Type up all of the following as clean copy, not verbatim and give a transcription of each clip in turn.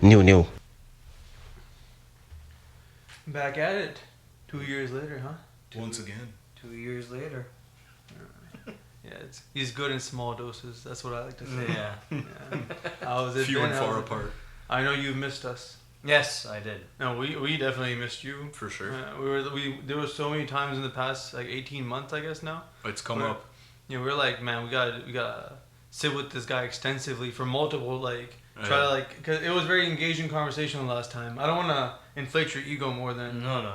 New. Back at it. 2 years later, huh? Once again. 2 years later. Yeah, he's good in small doses. That's what I like to say. Yeah. Yeah. How's it Few been? and far apart. I know you've missed us. Yes, I did. No, we definitely missed you. For sure. There were so many times in the past like 18 months, I guess now. It's come up. You know, we're like, man, we gotta sit with this guy extensively for multiple try to because it was very engaging conversation the last time. I don't want to inflate your ego more than No.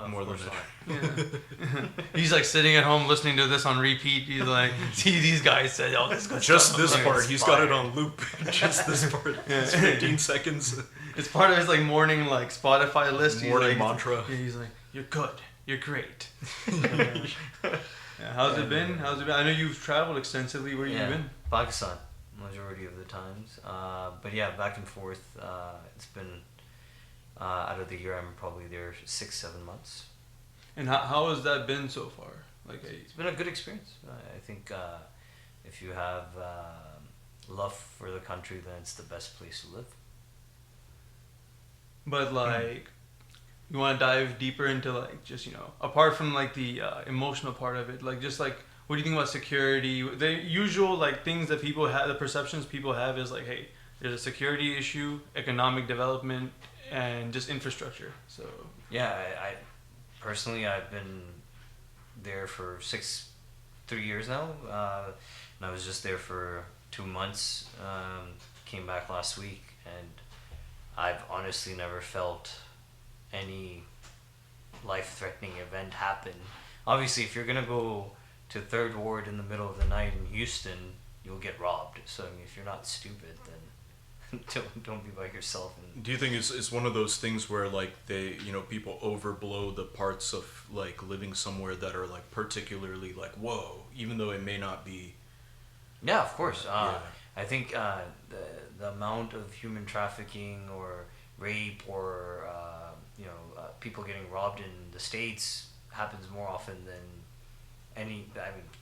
More than that. Yeah. He's like sitting at home listening to this on repeat. He's like, see, these guys said, oh, this good Just stuff. this I'm part. like, He's got it on loop. Just this part. It's 15 seconds. It's part of his morning Spotify list. Morning mantra. He's like, you're good. You're great. Yeah, how's it been? I know you've traveled extensively. Where you been? Pakistan, majority of the times. But yeah, back and forth. It's been out of the year. I'm probably there 6-7 months. And how has that been so far? It's been a good experience. I think if you have love for the country, then it's the best place to live. But you want to dive deeper into just apart from the emotional part of it, what do you think about security? The usual things that people have, the perceptions people have is hey, there's a security issue, economic development, and just infrastructure. So yeah, I personally I've been there for 3 years now, and I was just there for 2 months. Came back last week, and I've honestly never felt any life-threatening event happen. Obviously, if you're gonna go to Third Ward in the middle of the night in Houston, you'll get robbed. So I mean, if you're not stupid, then don't be by yourself. Do you think it's one of those things where they people overblow the parts of living somewhere that are particularly whoa, even though it may not be? Yeah, of course. I think the amount of human trafficking or rape or people getting robbed in the States happens more often than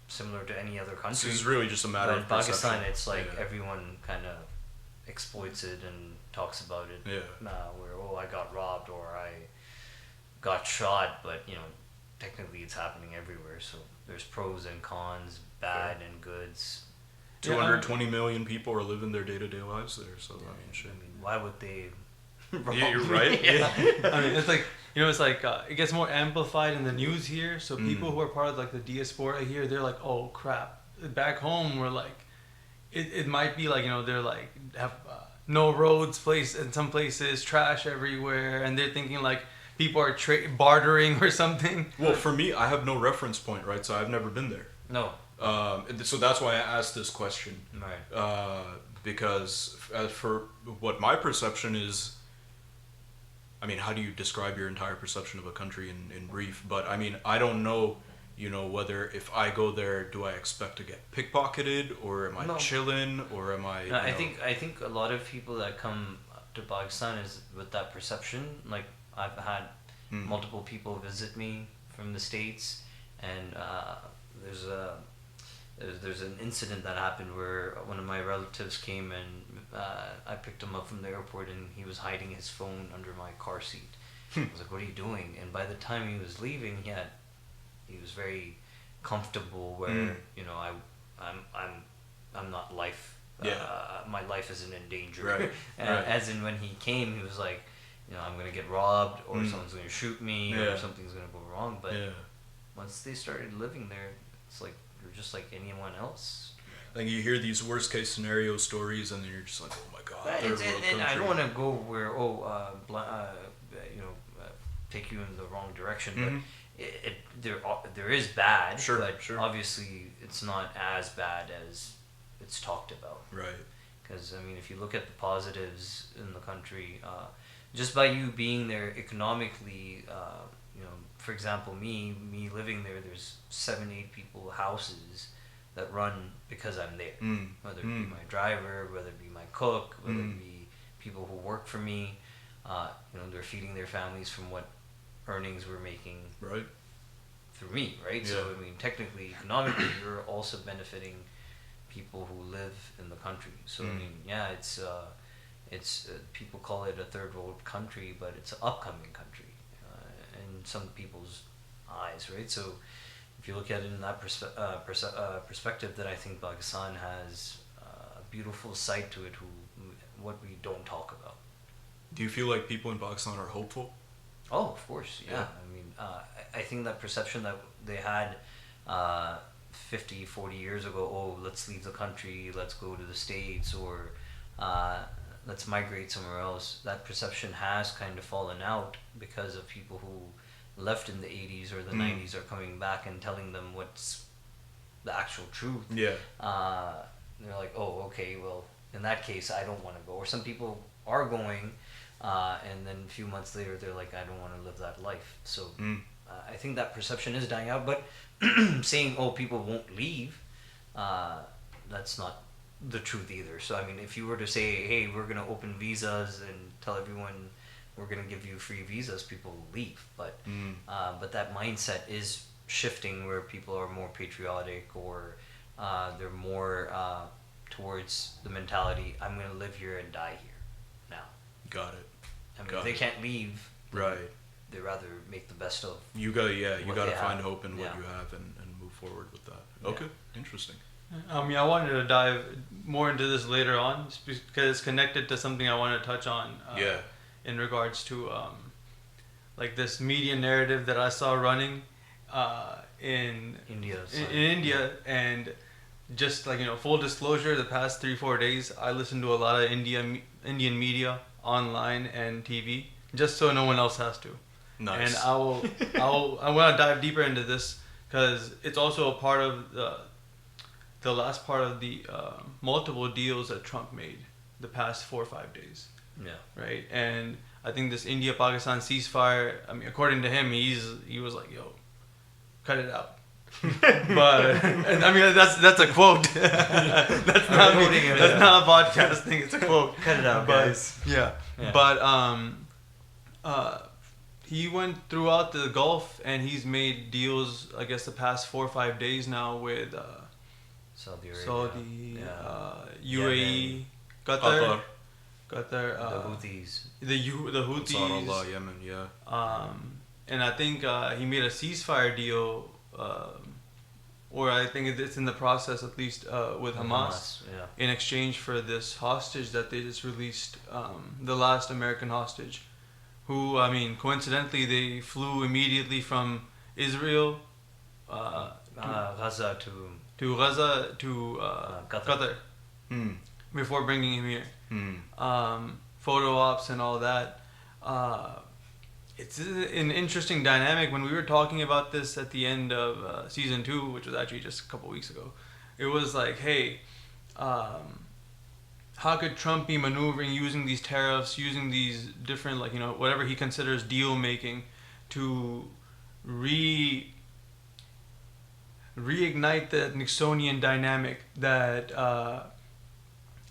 similar to any other country. So it's really just a matter of perception. Pakistan, it's everyone kind of exploits it and talks about it. Yeah. Where I got robbed or I got shot, but technically it's happening everywhere. So there's pros and cons, bad and goods. 220 million people are living their day-to-day lives there, so I mean, shit. Why would they? Yeah, you're right. Yeah. I mean, it's it gets more amplified in the news here. So people who are part of the diaspora here, they're like, oh crap. Back home, we're it might be they're have no roads, in some places, trash everywhere, and they're thinking people are bartering or something. Well, for me, I have no reference point, right? So I've never been there. No. So that's why I asked this question. Right. Because as for what my perception is, I mean, how do you describe your entire perception of a country in brief? But I mean, I don't know, whether if I go there, do I expect to get pickpocketed, or am I chilling, or am I? No, I think a lot of people that come to Pakistan is with that perception. I've had multiple people visit me from the States, and there's an incident that happened where one of my relatives came and I picked him up from the airport, and he was hiding his phone under my car seat. I was like, "What are you doing?" And by the time he was leaving, he was very comfortable. Where I'm not life. My life isn't in danger. Right. As in when he came, he was like, I'm gonna get robbed, or someone's gonna shoot me, or something's gonna go wrong. But once they started living there, it's you're just like anyone else. You hear these worst case scenario stories, and then you're just like, oh my god. And I don't want to go where take you in the wrong direction, but there is bad. Sure, but sure. Obviously it's not as bad as it's talked about. Right. Because I mean, if you look at the positives in the country, just by you being there economically, for example, me living there, there's 7-8 people houses that run because I'm there. Whether it be my driver, whether it be my cook, whether it be people who work for me, they're feeding their families from what earnings we're making right through me, right? Yeah. So I mean, technically, economically, you're also benefiting people who live in the country. So I mean, it's people call it a third world country, but it's an upcoming country in some people's eyes, right? So if you look at it in that perspective, then I think Pakistan has a beautiful side to it, what we don't talk about. Do you feel like people in Pakistan are hopeful? Oh, of course, yeah. I mean, I think that perception that they had 50, 40 years ago, oh, let's leave the country, let's go to the States, or let's migrate somewhere else, that perception has kind of fallen out because of people who left in the 80s or the 90s are coming back and telling them what's the actual truth. Yeah. They're like, oh, okay, well, in that case, I don't want to go. Or some people are going, and then a few months later, they're like, I don't want to live that life. So I think that perception is dying out. But saying, oh, people won't leave, that's not the truth either. So, I mean, if you were to say, hey, we're going to open visas and tell everyone we're going to give you free visas, people will leave. But that mindset is shifting where people are more patriotic, or they're more towards the mentality, I'm going to live here and die here now. Got it. I mean, if they can't leave, right, they rather make the best of you got to find have. hope in what you have and move forward with that. Okay, interesting. I mean, I wanted to dive more into this later on because it's connected to something I want to touch on. In regards to like this media narrative that I saw running in India. In India, and just like, you know, full disclosure, the past 3-4 days I listened to a lot of Indian media online and TV, just so no one else has to. Nice. And I want to dive deeper into this because it's also a part of the last part of the multiple deals that Trump made the past 4 or 5 days. Yeah. Right. And I think this India-Pakistan ceasefire, I mean, according to him, he was like, yo, cut it out. But I mean, that's a quote. That's not me. That's not a podcast thing. It's a quote. Cut it out, guys. Yeah. But he went throughout the Gulf and he's made deals, I guess, the past 4 or 5 days now with Saudi Arabia, UAE, Qatar, the Houthis, the Houthis, Allah, Yemen, yeah. And I think he made a ceasefire deal, or I think it's in the process at least with Hamas, in exchange for this hostage that they just released, the last American hostage, who, I mean, coincidentally they flew immediately from Israel, Gaza to Qatar, before bringing him here. Photo ops and all that. It's an interesting dynamic. When we were talking about this at the end of season 2, which was actually just a couple weeks ago, it was like, hey, how could Trump be maneuvering, using these tariffs, using these different, like, you know, whatever he considers deal making to reignite the Nixonian dynamic, that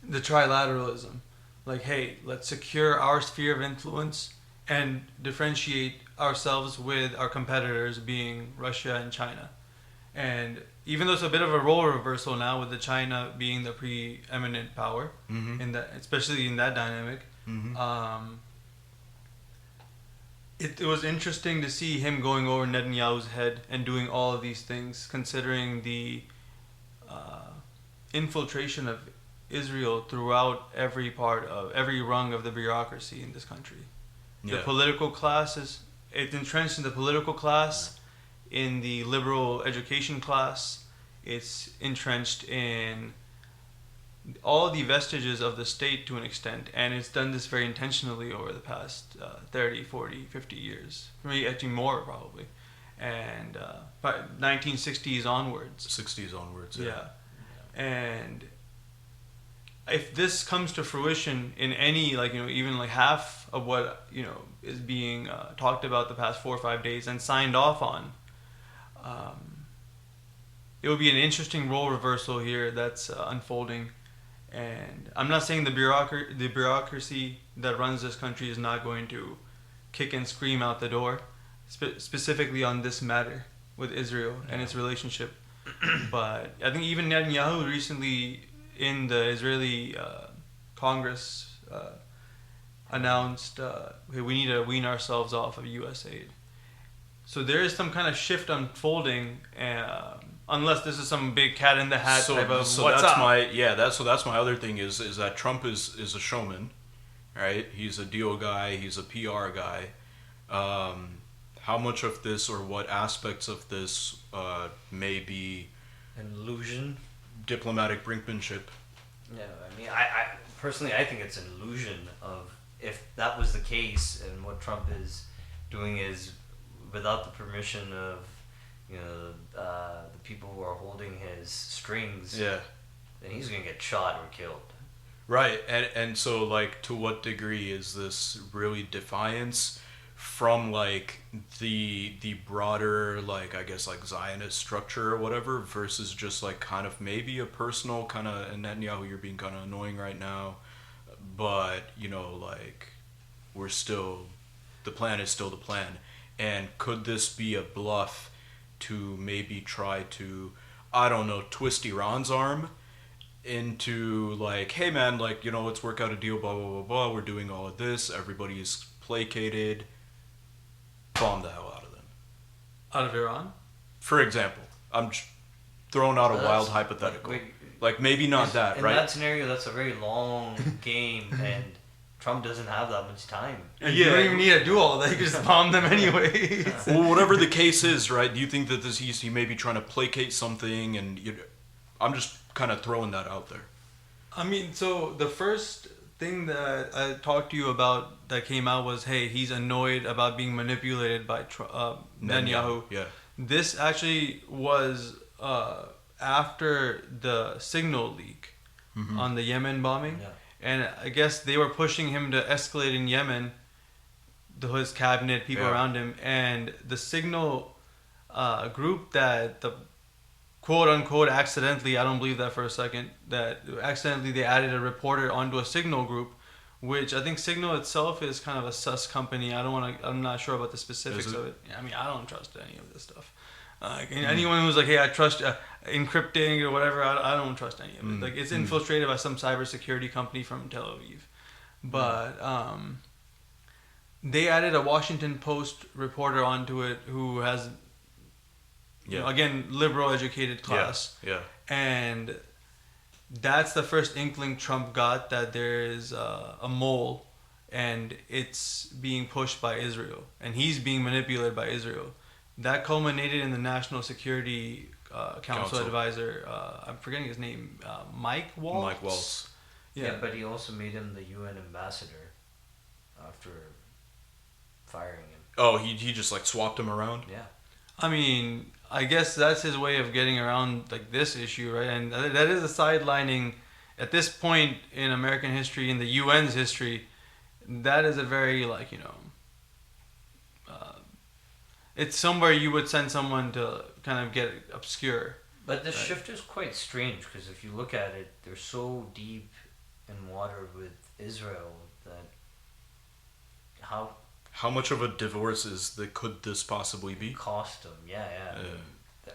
the trilateralism, like, hey, let's secure our sphere of influence and differentiate ourselves with our competitors being Russia and China. And even though it's a bit of a role reversal now with the China being the preeminent power, in that, especially in that dynamic, it was interesting to see him going over Netanyahu's head and doing all of these things, considering the infiltration of Israel throughout every rung of the bureaucracy in this country. The political class it's entrenched in the political class, in the liberal education class. It's entrenched in all the vestiges of the state to an extent, and it's done this very intentionally over the past 30, 40, 50 years. Maybe actually more, probably. And but 1960s onwards. 60s onwards, yeah. And if this comes to fruition in any, like, you know, even like half of what, you know, is being talked about the past 4 or 5 days and signed off on, it would be an interesting role reversal here that's unfolding. And I'm not saying the bureaucracy that runs this country is not going to kick and scream out the door, specifically on this matter with Israel and its relationship. But I think even Netanyahu recently in the Israeli Congress announced, hey, we need to wean ourselves off of U.S. aid. So there is some kind of shift unfolding, unless this is some big cat in the hat type of what's that's up. That's my other thing is that Trump is a showman, right? He's a deal guy. He's a PR guy. How much of this or what aspects of this may be An illusion. diplomatic brinkmanship? Yeah, I mean, I personally, I think it's an illusion of, if that was the case, and what Trump is doing is without the permission of, the people who are holding his strings. Yeah. Then he's gonna get shot or killed. Right, and so like, to what degree is this really defiance from like the broader, like, I guess, like Zionist structure or whatever, versus just like kind of maybe a personal kind of, Netanyahu, you're being kind of annoying right now, but like, the plan is still the plan. And could this be a bluff to maybe try to, I don't know, twist Iran's arm into like, hey man, like, let's work out a deal, blah, blah, blah, blah, we're doing all of this, everybody's placated, bomb the hell out of them. Out of Iran? For example, I'm throwing out a wild hypothetical. Like maybe not that, right? In that scenario, that's a very long game, and Trump doesn't have that much time. And you don't even need to do all that. You can just bomb them anyway. Well, whatever the case is, right? Do you think that he may be trying to placate something? And I'm just kind of throwing that out there. I mean, so the first thing that I talked to you about that came out was, hey, he's annoyed about being manipulated by Netanyahu. Yeah. This actually was after the signal leak on the Yemen bombing. Yeah. And I guess they were pushing him to escalate in Yemen, his cabinet, people around him. And the signal group that the quote-unquote accidentally, I don't believe that for a second, that accidentally they added a reporter onto a signal group, which I think Signal itself is kind of a sus company. I'm not sure about the specifics of it. I mean, I don't trust any of this stuff. Anyone who's like, hey, I trust encrypting or whatever, I don't trust any of it. Like, it's infiltrated by some cybersecurity company from Tel Aviv. But they added a Washington Post reporter onto it who has, again, liberal educated class. Yeah. And that's the first inkling Trump got that there is a mole and it's being pushed by Israel. And he's being manipulated by Israel. That culminated in the National Security Council advisor, I'm forgetting his name, Mike Waltz? Mike Waltz. Yeah, but he also made him the UN ambassador after firing him. Oh, he just like swapped him around? Yeah. I mean, I guess that's his way of getting around like this issue, right? And that is a sidelining at this point in American history, in the UN's history. That is a very it's somewhere you would send someone to kind of get obscure. But the shift is quite strange, because if you look at it, they're so deep in water with Israel that how much of a divorce could this possibly be? Cost them, yeah.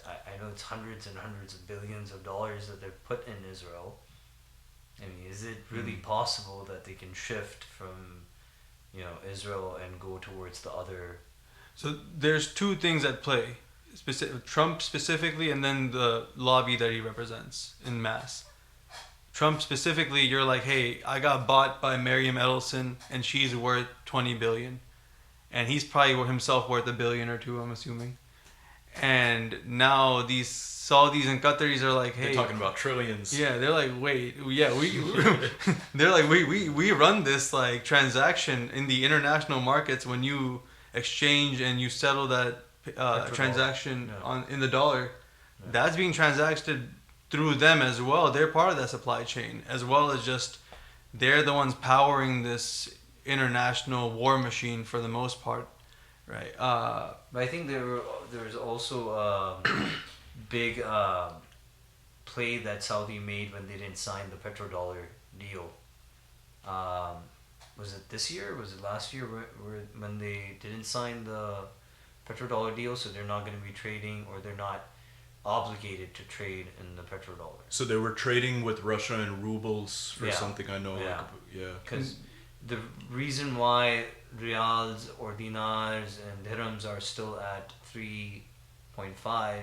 I know it's hundreds and hundreds of billions of dollars that they've put in Israel. I mean, is it really possible that they can shift from, Israel and go towards the other? So there's two things at play. Trump specifically, and then the lobby that he represents in mass. Trump specifically, you're like, hey, I got bought by Miriam Edelson, and she's worth $20 billion. And he's probably himself worth $1 billion or $2 billion, I'm assuming. And now these Saudis and Qataris are like, hey, they're talking about trillions. Yeah, they're like, wait, yeah, they're like, we run this like transaction in the international markets when you exchange and you settle that transaction in the dollar. Yeah. That's being transacted through them as well. They're part of that supply chain, as well as just they're the ones powering this international war machine for the most part, right? But I think there's also a big play that Saudi made when they didn't sign the petrodollar deal. Was it this year or was it last year when they didn't sign the petrodollar deal, so they're not going to be trading, or they're not obligated to trade in the petrodollar. So they were trading with Russia in rubles for something, I know. Yeah. Yeah. Because the reason why riyals or dinars and dirhams are still at 3.5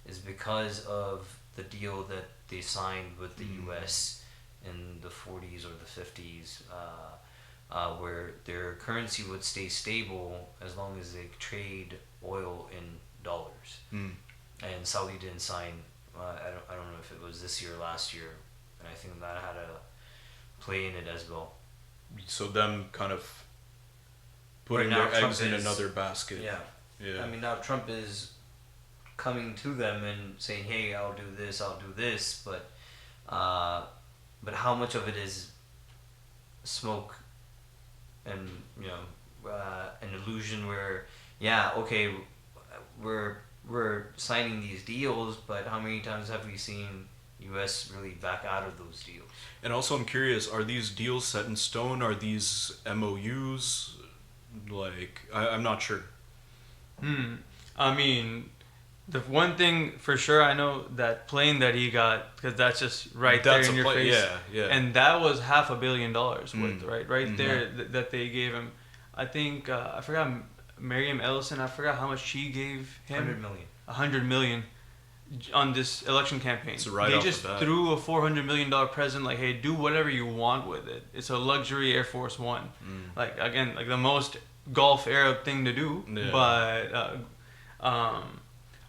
is because of the deal that they signed with the US in the 40s or the 50s, where their currency would stay stable as long as they trade oil in dollars. And Saudi didn't sign. I don't know if it was this year or last year, and I think that had a play in it as well. So them kind of putting Right now, their eggs Trump in is- another basket. I mean, now Trump is coming to them and saying, "Hey, I'll do this," but how much of it is smoke and an illusion where, okay, we're signing these deals, but how many times have we seen U.S. really back out of those deals? And also, I'm curious: are these deals set in stone? Are these MOUs? Like, I'm not sure. I mean, the one thing for sure I know, that plane that he got, because that's just right That's there in your face. Yeah. And that was $500 million worth, right there that they gave him. I think I forgot Miriam Ellison. I forgot how much she gave him. 100 million. 100 million on this election campaign. So right they off just the bat. threw a $400 million present, like, hey, do whatever you want with it. It's a luxury Air Force One. Like, again, like the most Gulf Arab thing to do. Yeah. But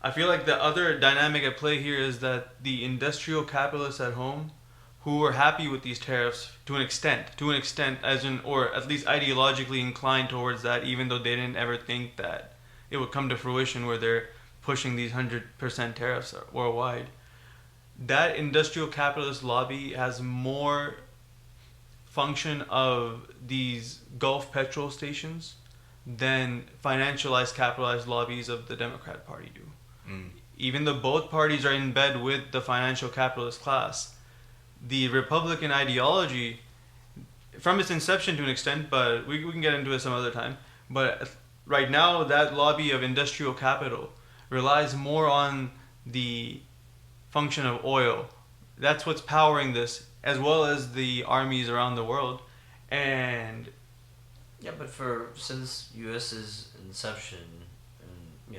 I feel like the other dynamic at play here is that the industrial capitalists at home, who are happy with these tariffs to an extent, as in, or at least ideologically inclined towards that, even though they didn't ever think that it would come to fruition where they're pushing these 100% tariffs worldwide. That industrial capitalist lobby has more function of these Gulf petrol stations than financialized, capitalized lobbies of the Democrat Party do. Even though both parties are in bed with the financial capitalist class, the Republican ideology, from its inception to an extent, but we can get into it some other time, but right now that lobby of industrial capital relies more on the function of oil. That's what's powering this, as well as the armies around the world. And but since U.S.'s inception, and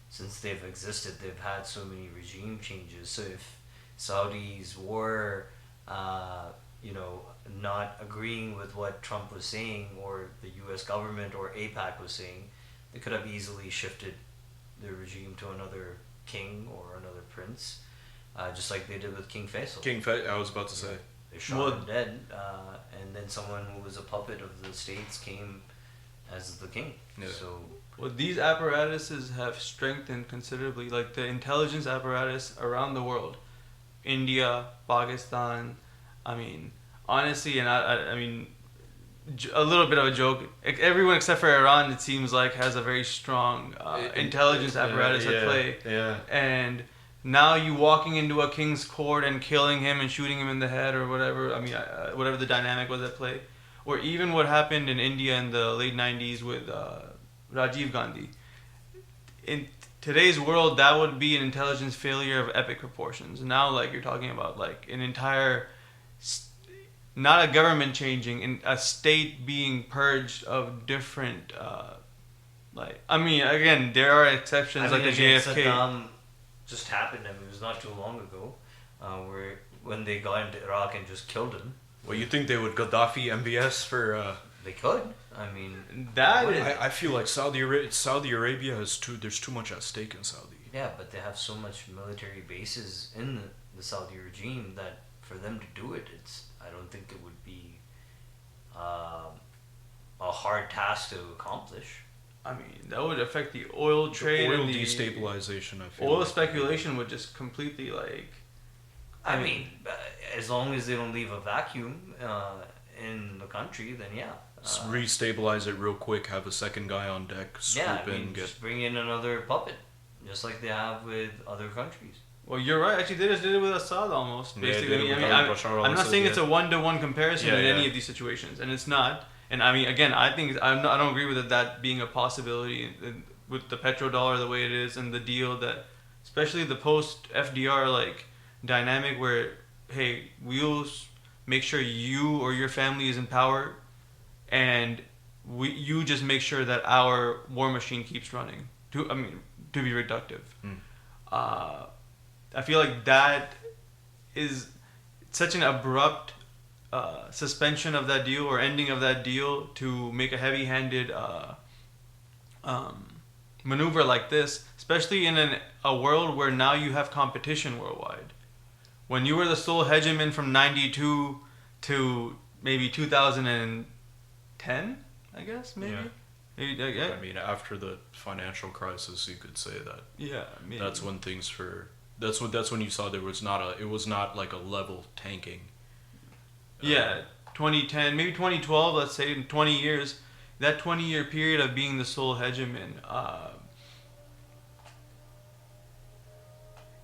since they've existed, they've had so many regime changes. So if Saudis were, not agreeing with what Trump was saying, or the U.S. government or AIPAC was saying, they could have easily shifted their regime to another king or another prince, just like they did with King Faisal. I was about to say. They shot him dead, and then someone who was a puppet of the states came as the king. Yeah. So, these apparatuses have strengthened considerably, like the intelligence apparatus around the world. India, Pakistan, I mean, honestly, and I mean, a little bit of a joke, everyone except for Iran, it seems like, has a very strong intelligence apparatus at play. Yeah. And now you walking into a king's court and killing him and shooting him in the head or whatever, I mean, whatever the dynamic was at play. Or even what happened in India in the late 90s with Rajiv Gandhi. In today's world, that would be an intelligence failure of epic proportions. Now, like, you're talking about, like, an entire, not a government changing, in a state being purged of different, I mean, again, there are exceptions, like the JFK. Saddam just happened. I mean, it was not too long ago, when they got into Iraq and just killed him. Well, you think they would Gaddafi MBS for? They could. I mean, I feel like Saudi Arabia has there's too much at stake in Saudi. Yeah, but they have so much military bases in the Saudi regime that for them to do it, I don't think it would be a hard task to accomplish. I mean, that would affect the oil trade, The oil and the destabilization. I feel oil like. speculation would just completely, like. I mean, as long as they don't leave a vacuum in the country, then yeah. Restabilize it real quick. Have a second guy on deck. Swoop in. Just bring in another puppet, just like they have with other countries. Well, you're right. Actually, they just did it with Assad almost. Yeah, Basically, they did it with Bashar I'm not al-Assad, saying it's a 1-to-1 comparison in any Yeah. of these situations, and it's not. And I mean, again, I don't agree with that being a possibility with the petrodollar the way it is, and the deal that, especially the post FDR like dynamic where, hey, we'll make sure you or your family is in power and you just make sure that our war machine keeps running. To be reductive. I feel like that is such an abrupt suspension of that deal or ending of that deal to make a heavy-handed maneuver like this, especially in a world where now you have competition worldwide. When you were the sole hegemon from 92 to maybe 2010, I guess, maybe? Yeah. Yeah. I mean, after the financial crisis, you could say that. Yeah, maybe. That's when that's when you saw it was not like a level tanking. Yeah, 2010, maybe 2012, let's say, in 20 years, that 20-year period of being the sole hegemon,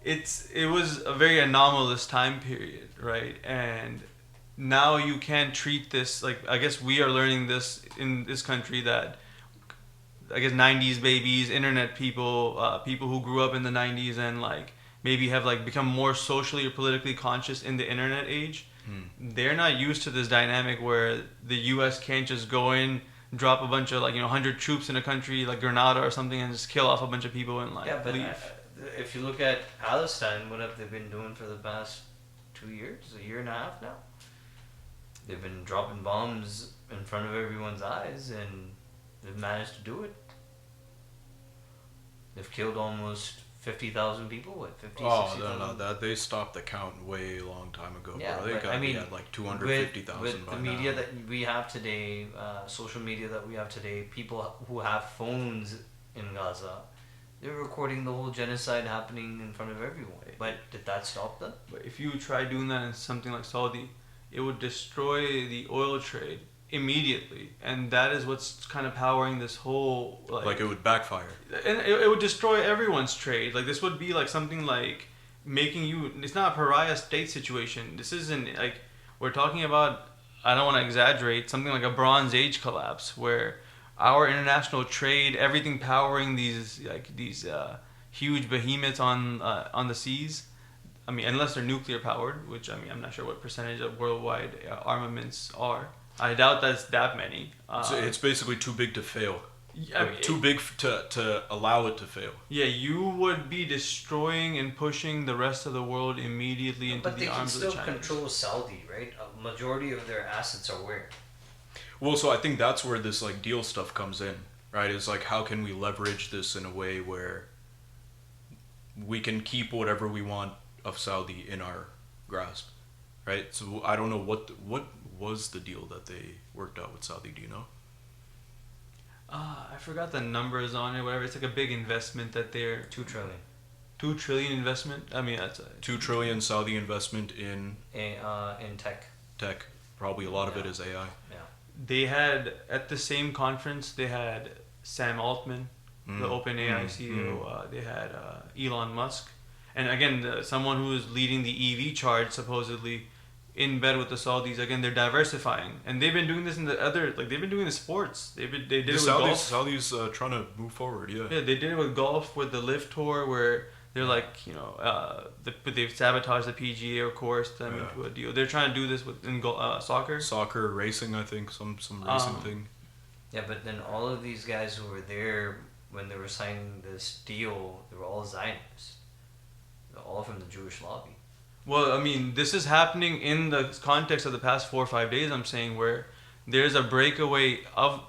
it was a very anomalous time period, right? And now you can't treat this, like, I guess we are learning this in this country that, I guess, 90s babies, internet people, people who grew up in the 90s and, like, maybe have, like, become more socially or politically conscious in the internet age. They're not used to this dynamic where the U.S. can't just go in, drop a bunch of, like, 100 troops in a country like Grenada or something and just kill off a bunch of people and, like, leave. If you look at Palestine, what have they been doing for the past 2 years, a year and a half now? They've been dropping bombs in front of everyone's eyes, and they've managed to do it. They've killed almost 50,000 people. What, 50, 60,000? No, that they stopped the count way long time ago. Yeah, bro. They had like 250,000 with by the media that we have today, social media that we have today, people who have phones in Gaza, they're recording the whole genocide happening in front of everyone. But did that stop them? But if you try doing that in something like Saudi, it would destroy the oil trade immediately, and that is what's kind of powering this whole, like it would backfire, and it would destroy everyone's trade. Like, this would be like something like making you, it's not a pariah state situation. This isn't like, we're talking about, I don't want to exaggerate, something like a Bronze Age collapse where our international trade, everything powering these huge behemoths on the seas. I mean, unless they're nuclear powered, which, I mean, I'm not sure what percentage of worldwide armaments are. I doubt that's that many. So it's basically too big to fail. I mean, too big to allow it to fail. Yeah, you would be destroying and pushing the rest of the world immediately into the arms of the Chinese. But they can still control Saudi, right? A majority of their assets are where? Well, so I think that's where this, like, deal stuff comes in, right? It's like, how can we leverage this in a way where we can keep whatever we want of Saudi in our grasp, right? So I don't know what was the deal that they worked out with Saudi. Do you know? I forgot the numbers on it. Whatever. It's like a big investment that they're $2 trillion. 2 trillion investment. I mean, that's 2 trillion Saudi investment in tech. Tech. Probably a lot of it is AI. Yeah. They had, at the same conference, they had Sam Altman, the OpenAI CEO. They had Elon Musk. And again, someone who is leading the EV charge, supposedly, in bed with the Saudis. Again, they're diversifying. And they've been doing this in the other, like, they've been doing the sports. They did it with golf. Saudis trying to move forward, yeah. Yeah, they did it with golf, with the Lift Tour, where they're like, they've sabotaged the PGA course into a deal. They're trying to do this in soccer. Soccer, racing, I think, some racing thing. Yeah, but then all of these guys who were there when they were signing this deal, they were all Zionists. They're all from the Jewish lobby. Well, I mean, this is happening in the context of the past 4 or 5 days, I'm saying, where there's a breakaway of...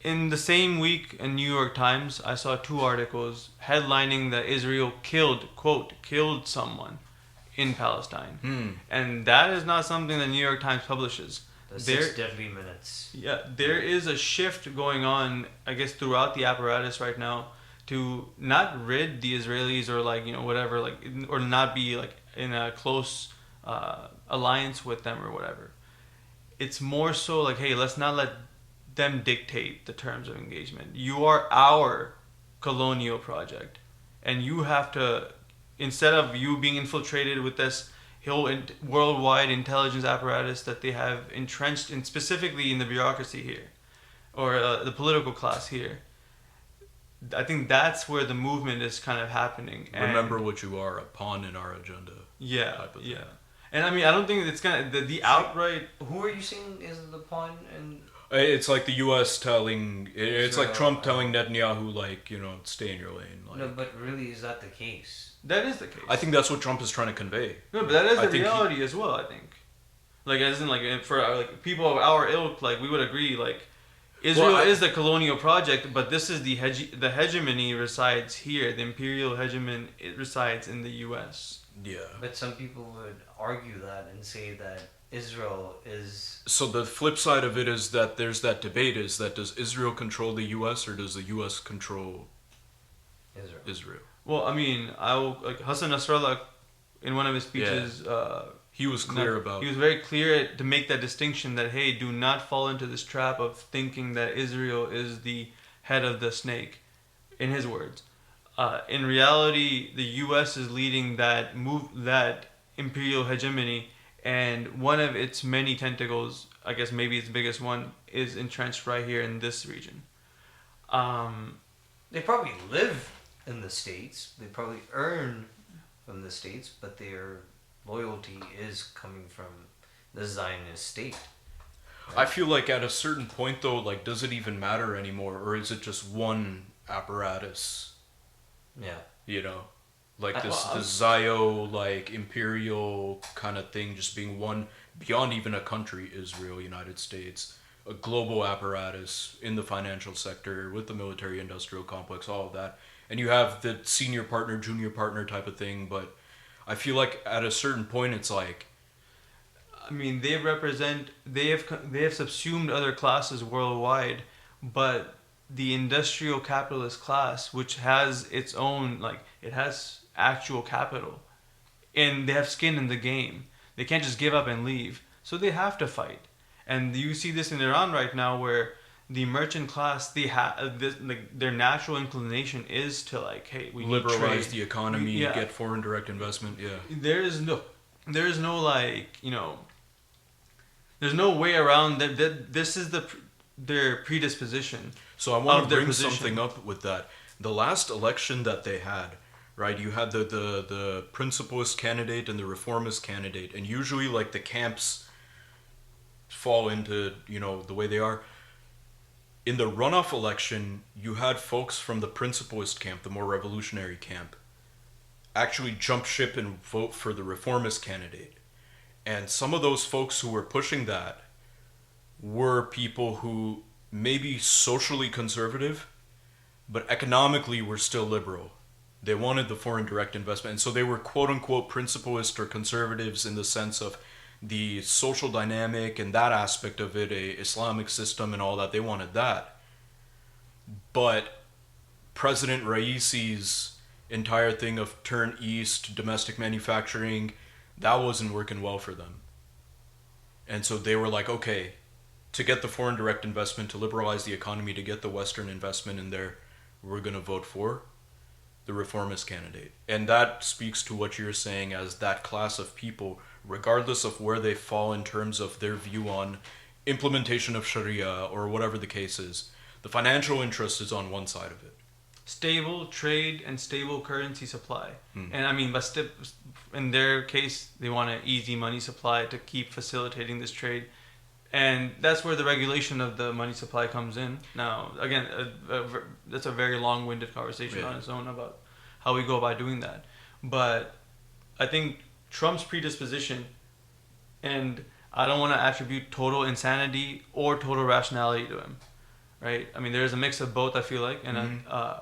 in the same week in New York Times, I saw 2 articles headlining that Israel killed someone in Palestine. And that is not something the New York Times publishes. The 6 deadly minutes. Yeah, there is a shift going on, I guess, throughout the apparatus right now, to not rid the Israelis or, like, whatever, like, or not be, like, in a close alliance with them or whatever. It's more so like, hey, let's not let them dictate the terms of engagement. You are our colonial project, and you have to, instead of you being infiltrated with this whole worldwide intelligence apparatus that they have entrenched in, specifically in the bureaucracy here, or the political class here. I think that's where the movement is kind of happening. Remember what you are, a pawn in our agenda. Yeah, yeah. And I mean, I don't think it's gonna the outright. Who are you saying is the pawn? And It's like the U.S. telling. It's like Israel, Trump telling Netanyahu, like, stay in your lane. Like, no, but really, is that the case? That is the case. I think that's what Trump is trying to convey. No, but that is I the think reality as well. I think, like, as in, like, for like people of our ilk, like, we would agree, like, Israel is the colonial project, but this is the hegemony resides here. The imperial hegemon, it resides in the U.S. Yeah. But some people would argue that and say that Israel is. So the flip side of it is that there's that debate: is that does Israel control the U.S. or does the U.S. control Israel? Well, I mean, like Hassan Nasrallah, in one of his speeches, he was clear about. He was very clear to make that distinction that, hey, do not fall into this trap of thinking that Israel is the head of the snake. In his words, in reality, the U.S. is leading that imperial hegemony, and one of its many tentacles, I guess maybe its biggest one, is entrenched right here in this region. They probably live in the States. They probably earn from the States, but their loyalty is coming from the Zionist state. I feel like at a certain point, though, like, does it even matter anymore, or is it just one apparatus? Yeah. Like this Zio, like, imperial kind of thing, just being one beyond even a country, Israel, United States, a global apparatus in the financial sector with the military-industrial complex, all of that. And you have the senior partner, junior partner type of thing, but I feel like at a certain point, it's like, I mean, they have subsumed other classes worldwide, but the industrial capitalist class, which has its own, like, it has actual capital, and they have skin in the game. They can't just give up and leave, so they have to fight. And you see this in Iran right now, where the merchant class, their natural inclination is to, like, hey, we liberalize trade. the economy, get foreign direct investment. Yeah, there is no like, there's no way around that. This is their predisposition. So I want to bring something up with that. The last election that they had, right? You had the principalist candidate and the reformist candidate, and usually, like, the camps fall into the way they are. In the runoff election, you had folks from the principalist camp, the more revolutionary camp, actually jump ship and vote for the reformist candidate. And some of those folks who were pushing that were people who maybe socially conservative, but economically were still liberal. They wanted the foreign direct investment. And so they were quote-unquote principalist or conservatives in the sense of the social dynamic and that aspect of it, a Islamic system and all that. They wanted that. But President Raisi's entire thing of turn east, domestic manufacturing, that wasn't working well for them. And so they were like, okay, to get the foreign direct investment, to liberalize the economy, to get the Western investment in there, we're going to vote for the reformist candidate. And that speaks to what you're saying as that class of people, regardless of where they fall in terms of their view on implementation of Sharia or whatever the case is, the financial interest is on one side of it. Stable trade and stable currency supply. And I mean, but in their case, they want an easy money supply to keep facilitating this trade. And that's where the regulation of the money supply comes in. Now, again, that's a very long-winded conversation on its own about how we go about doing that. But I think Trump's predisposition, and I don't want to attribute total insanity or total rationality to him, right? I mean, there's a mix of both, I feel like. And I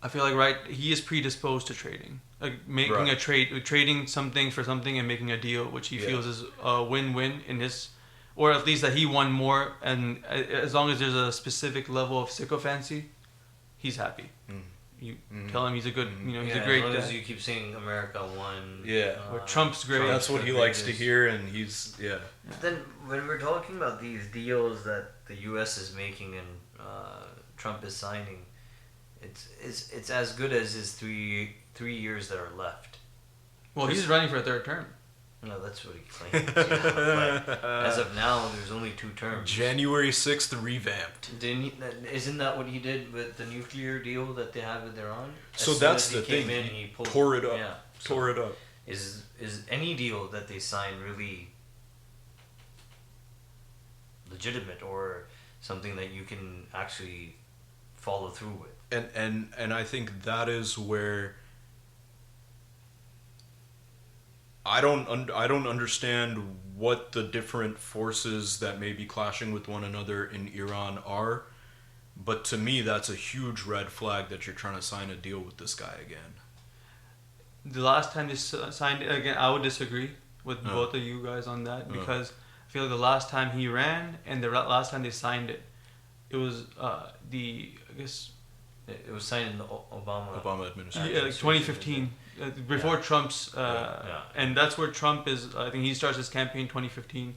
feel like, right, he is predisposed to trading. Like making a trade, trading something for something and making a deal, which he feels is a win-win in his, or at least that he won more. And as long as there's a specific level of sycophancy, he's happy. You tell him he's a good, he's a great guy. As long guy. as you keep saying America won. Or Trump's great. That's what he likes to hear, and he's, Then when we're talking about these deals that the U.S. is making and Trump is signing, it's as good as his three years that are left. Well, he's running for a third term. No, that's what he claims. But as of now, there's only 2 terms. January 6th revamped. Isn't that what he did with the nuclear deal that they have with Iran? So that's the thing. He tore it up. Yeah, tore it up. is any deal that they sign really legitimate or something that you can actually follow through with? And I think that is where I don't understand what the different forces that may be clashing with one another in Iran are, but to me that's a huge red flag that you're trying to sign a deal with this guy again. The last time they signed it, again, I would disagree with both of you guys on that, because I feel like the last time he ran and the last time they signed it, it was It was signed in the Obama administration. Yeah, like 2015, before Trump's, and that's where Trump is. I think he starts his campaign 2015.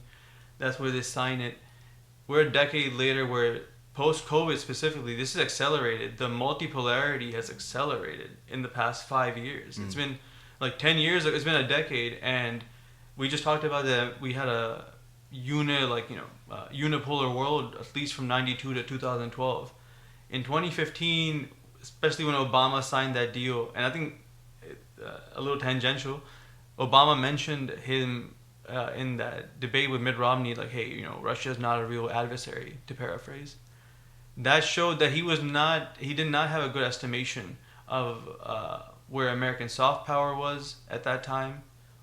That's where they sign it. We're a decade later, where post-COVID specifically, this is accelerated. The multipolarity has accelerated in the past 5 years. It's been like 10 years. It's been a decade, and we just talked about that. We had a unipolar world, at least from 92 to 2012. In 2015, especially when Obama signed that deal, and I think a little tangential, Obama mentioned him in that debate with Mitt Romney, like, hey, Russia is not a real adversary, to paraphrase. That showed that he did not have a good estimation of where American soft power was at that time,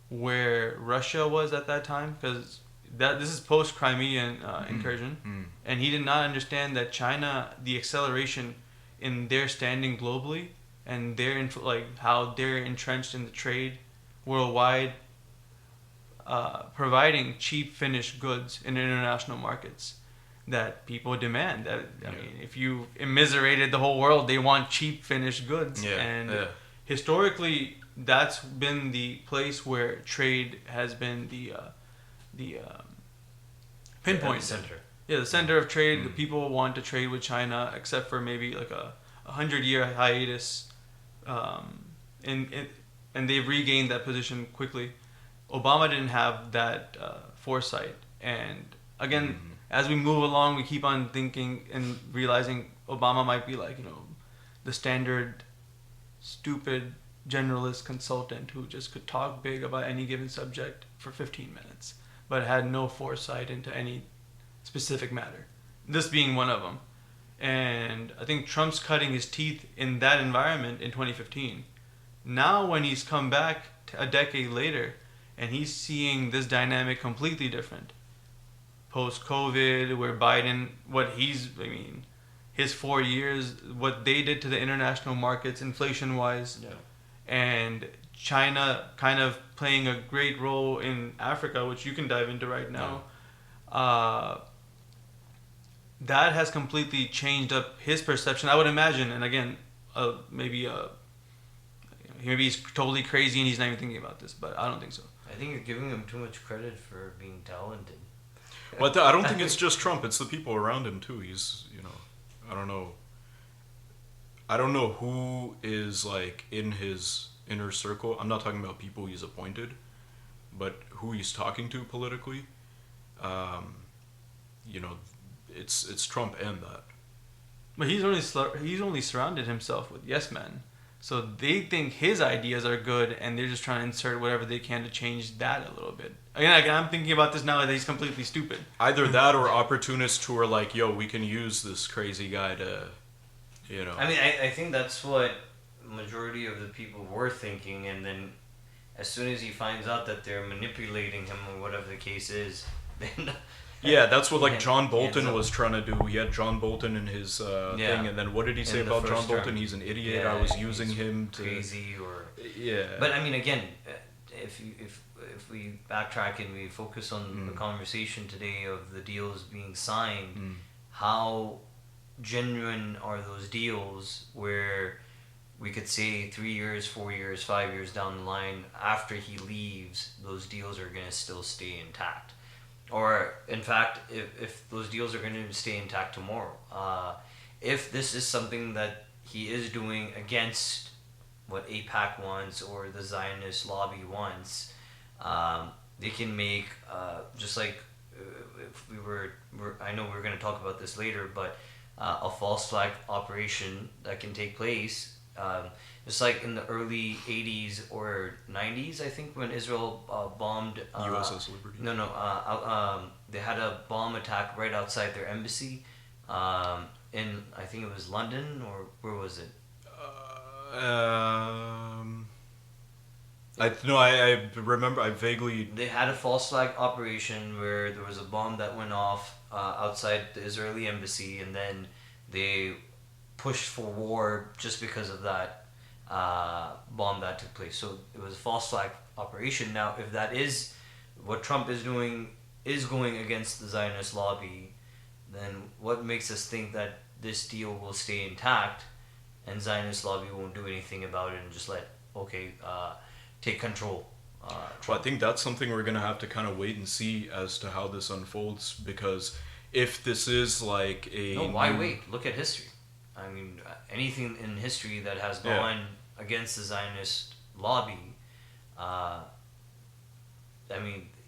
where Russia was at that time, because this is post-Crimean incursion, and he did not understand that China, the acceleration in their standing globally, and their how they're entrenched in the trade worldwide, providing cheap finished goods in international markets that people demand. I mean, if you immiserated the whole world, they want cheap finished goods, historically, that's been the place where trade has been the pinpoint center. Yeah, the center of trade. The people want to trade with China, except for maybe like a 100-year hiatus, and they've regained that position quickly. Obama didn't have that foresight, and again, as we move along, we keep on thinking and realizing Obama might be like the standard stupid generalist consultant who just could talk big about any given subject for 15 minutes, but had no foresight into any specific matter. This being one of them. And I think Trump's cutting his teeth in that environment in 2015. Now when he's come back a decade later and he's seeing this dynamic completely different. Post-COVID, where Biden, his 4 years, what they did to the international markets inflation-wise, and China kind of playing a great role in Africa, which you can dive into right now. That has completely changed up his perception, I would imagine. And again, maybe he's totally crazy and he's not even thinking about this, but I don't think so. I think you're giving him too much credit for being talented. But I don't think it's just Trump. It's the people around him too. He's, I don't know. I don't know who is like in his inner circle. I'm not talking about people he's appointed, but who he's talking to politically. It's Trump and that. But he's only surrounded himself with yes men. So they think his ideas are good, and they're just trying to insert whatever they can to change that a little bit. Again, I'm thinking about this now that he's completely stupid. Either that or opportunists who are like, yo, we can use this crazy guy to, I mean, I think that's what majority of the people were thinking, and then as soon as he finds out that they're manipulating him or whatever the case is, then... Yeah, that's what John Bolton was trying to do. He had John Bolton in his thing, and then what did he say about John Bolton? He's an idiot. I was using him to crazy or yeah. But I mean, again, if we backtrack and we focus on the conversation today of the deals being signed, how genuine are those deals where we could say 3 years, 4 years, 5 years down the line after he leaves, those deals are going to still stay intact? Or, in fact, if those deals are going to stay intact tomorrow, if this is something that he is doing against what AIPAC wants or the Zionist lobby wants, they can make, just like if I know we're going to talk about this later, but a false flag operation that can take place It's like in the early 80s or 90s, I think, when Israel bombed... USS Liberty. They had a bomb attack right outside their embassy in, I think it was London, or where was it? I remember, I vaguely... They had a false flag operation where there was a bomb that went off outside the Israeli embassy, and then they pushed for war just because of that bomb that took place. So it was a false flag operation. Now, if that is what Trump is doing, is going against the Zionist lobby, then what makes us think that this deal will stay intact and Zionist lobby won't do anything about it and just take control? Well, I think that's something we're going to have to kind of wait and see as to how this unfolds, because if this is like a... No, why wait? Look at history. I mean, anything in history that has gone against the Zionist lobby,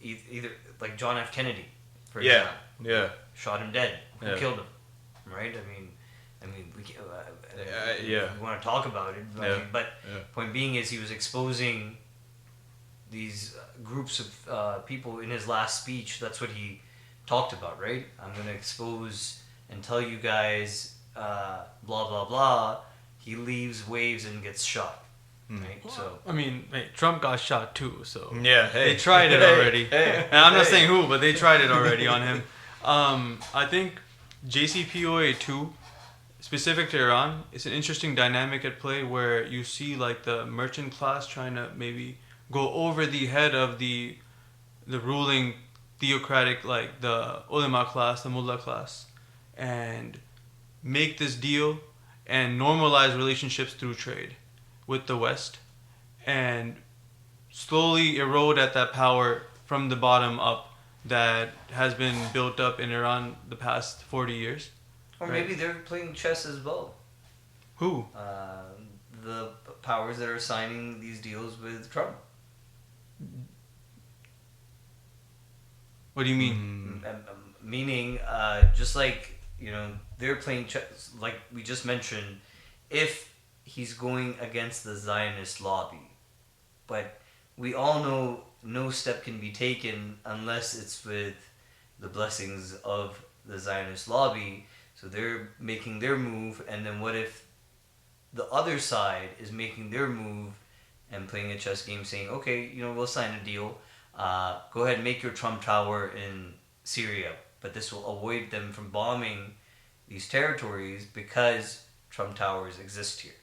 either like John F. Kennedy, for example. Yeah. Shot him dead. Who killed him? Right? We want to talk about it, but point being is he was exposing these groups of people in his last speech. That's what he talked about, right? I'm going to expose and tell you guys blah blah blah. He leaves, waves, and gets shot. Right? Well, So Trump got shot too, so they tried it already. And I'm not saying who, but they tried it already on him. I think JCPOA 2, specific to Iran, it's an interesting dynamic at play where you see like the merchant class trying to maybe go over the head of the ruling theocratic, like the ulama class, the mullah class, and make this deal and normalize relationships through trade with the West, and slowly erode at that power from the bottom up that has been built up in Iran the past 40 years. or right? maybe they're playing chess as well. Who? The powers that are signing these deals with Trump. What do you mean? Meaning, just like, they're playing chess, like we just mentioned, if he's going against the Zionist lobby. But we all know no step can be taken unless it's with the blessings of the Zionist lobby. So they're making their move, and then what if the other side is making their move and playing a chess game saying, okay, we'll sign a deal. Go ahead and make your Trump Tower in Syria, but this will avoid them from bombing these territories because Trump Towers exist here.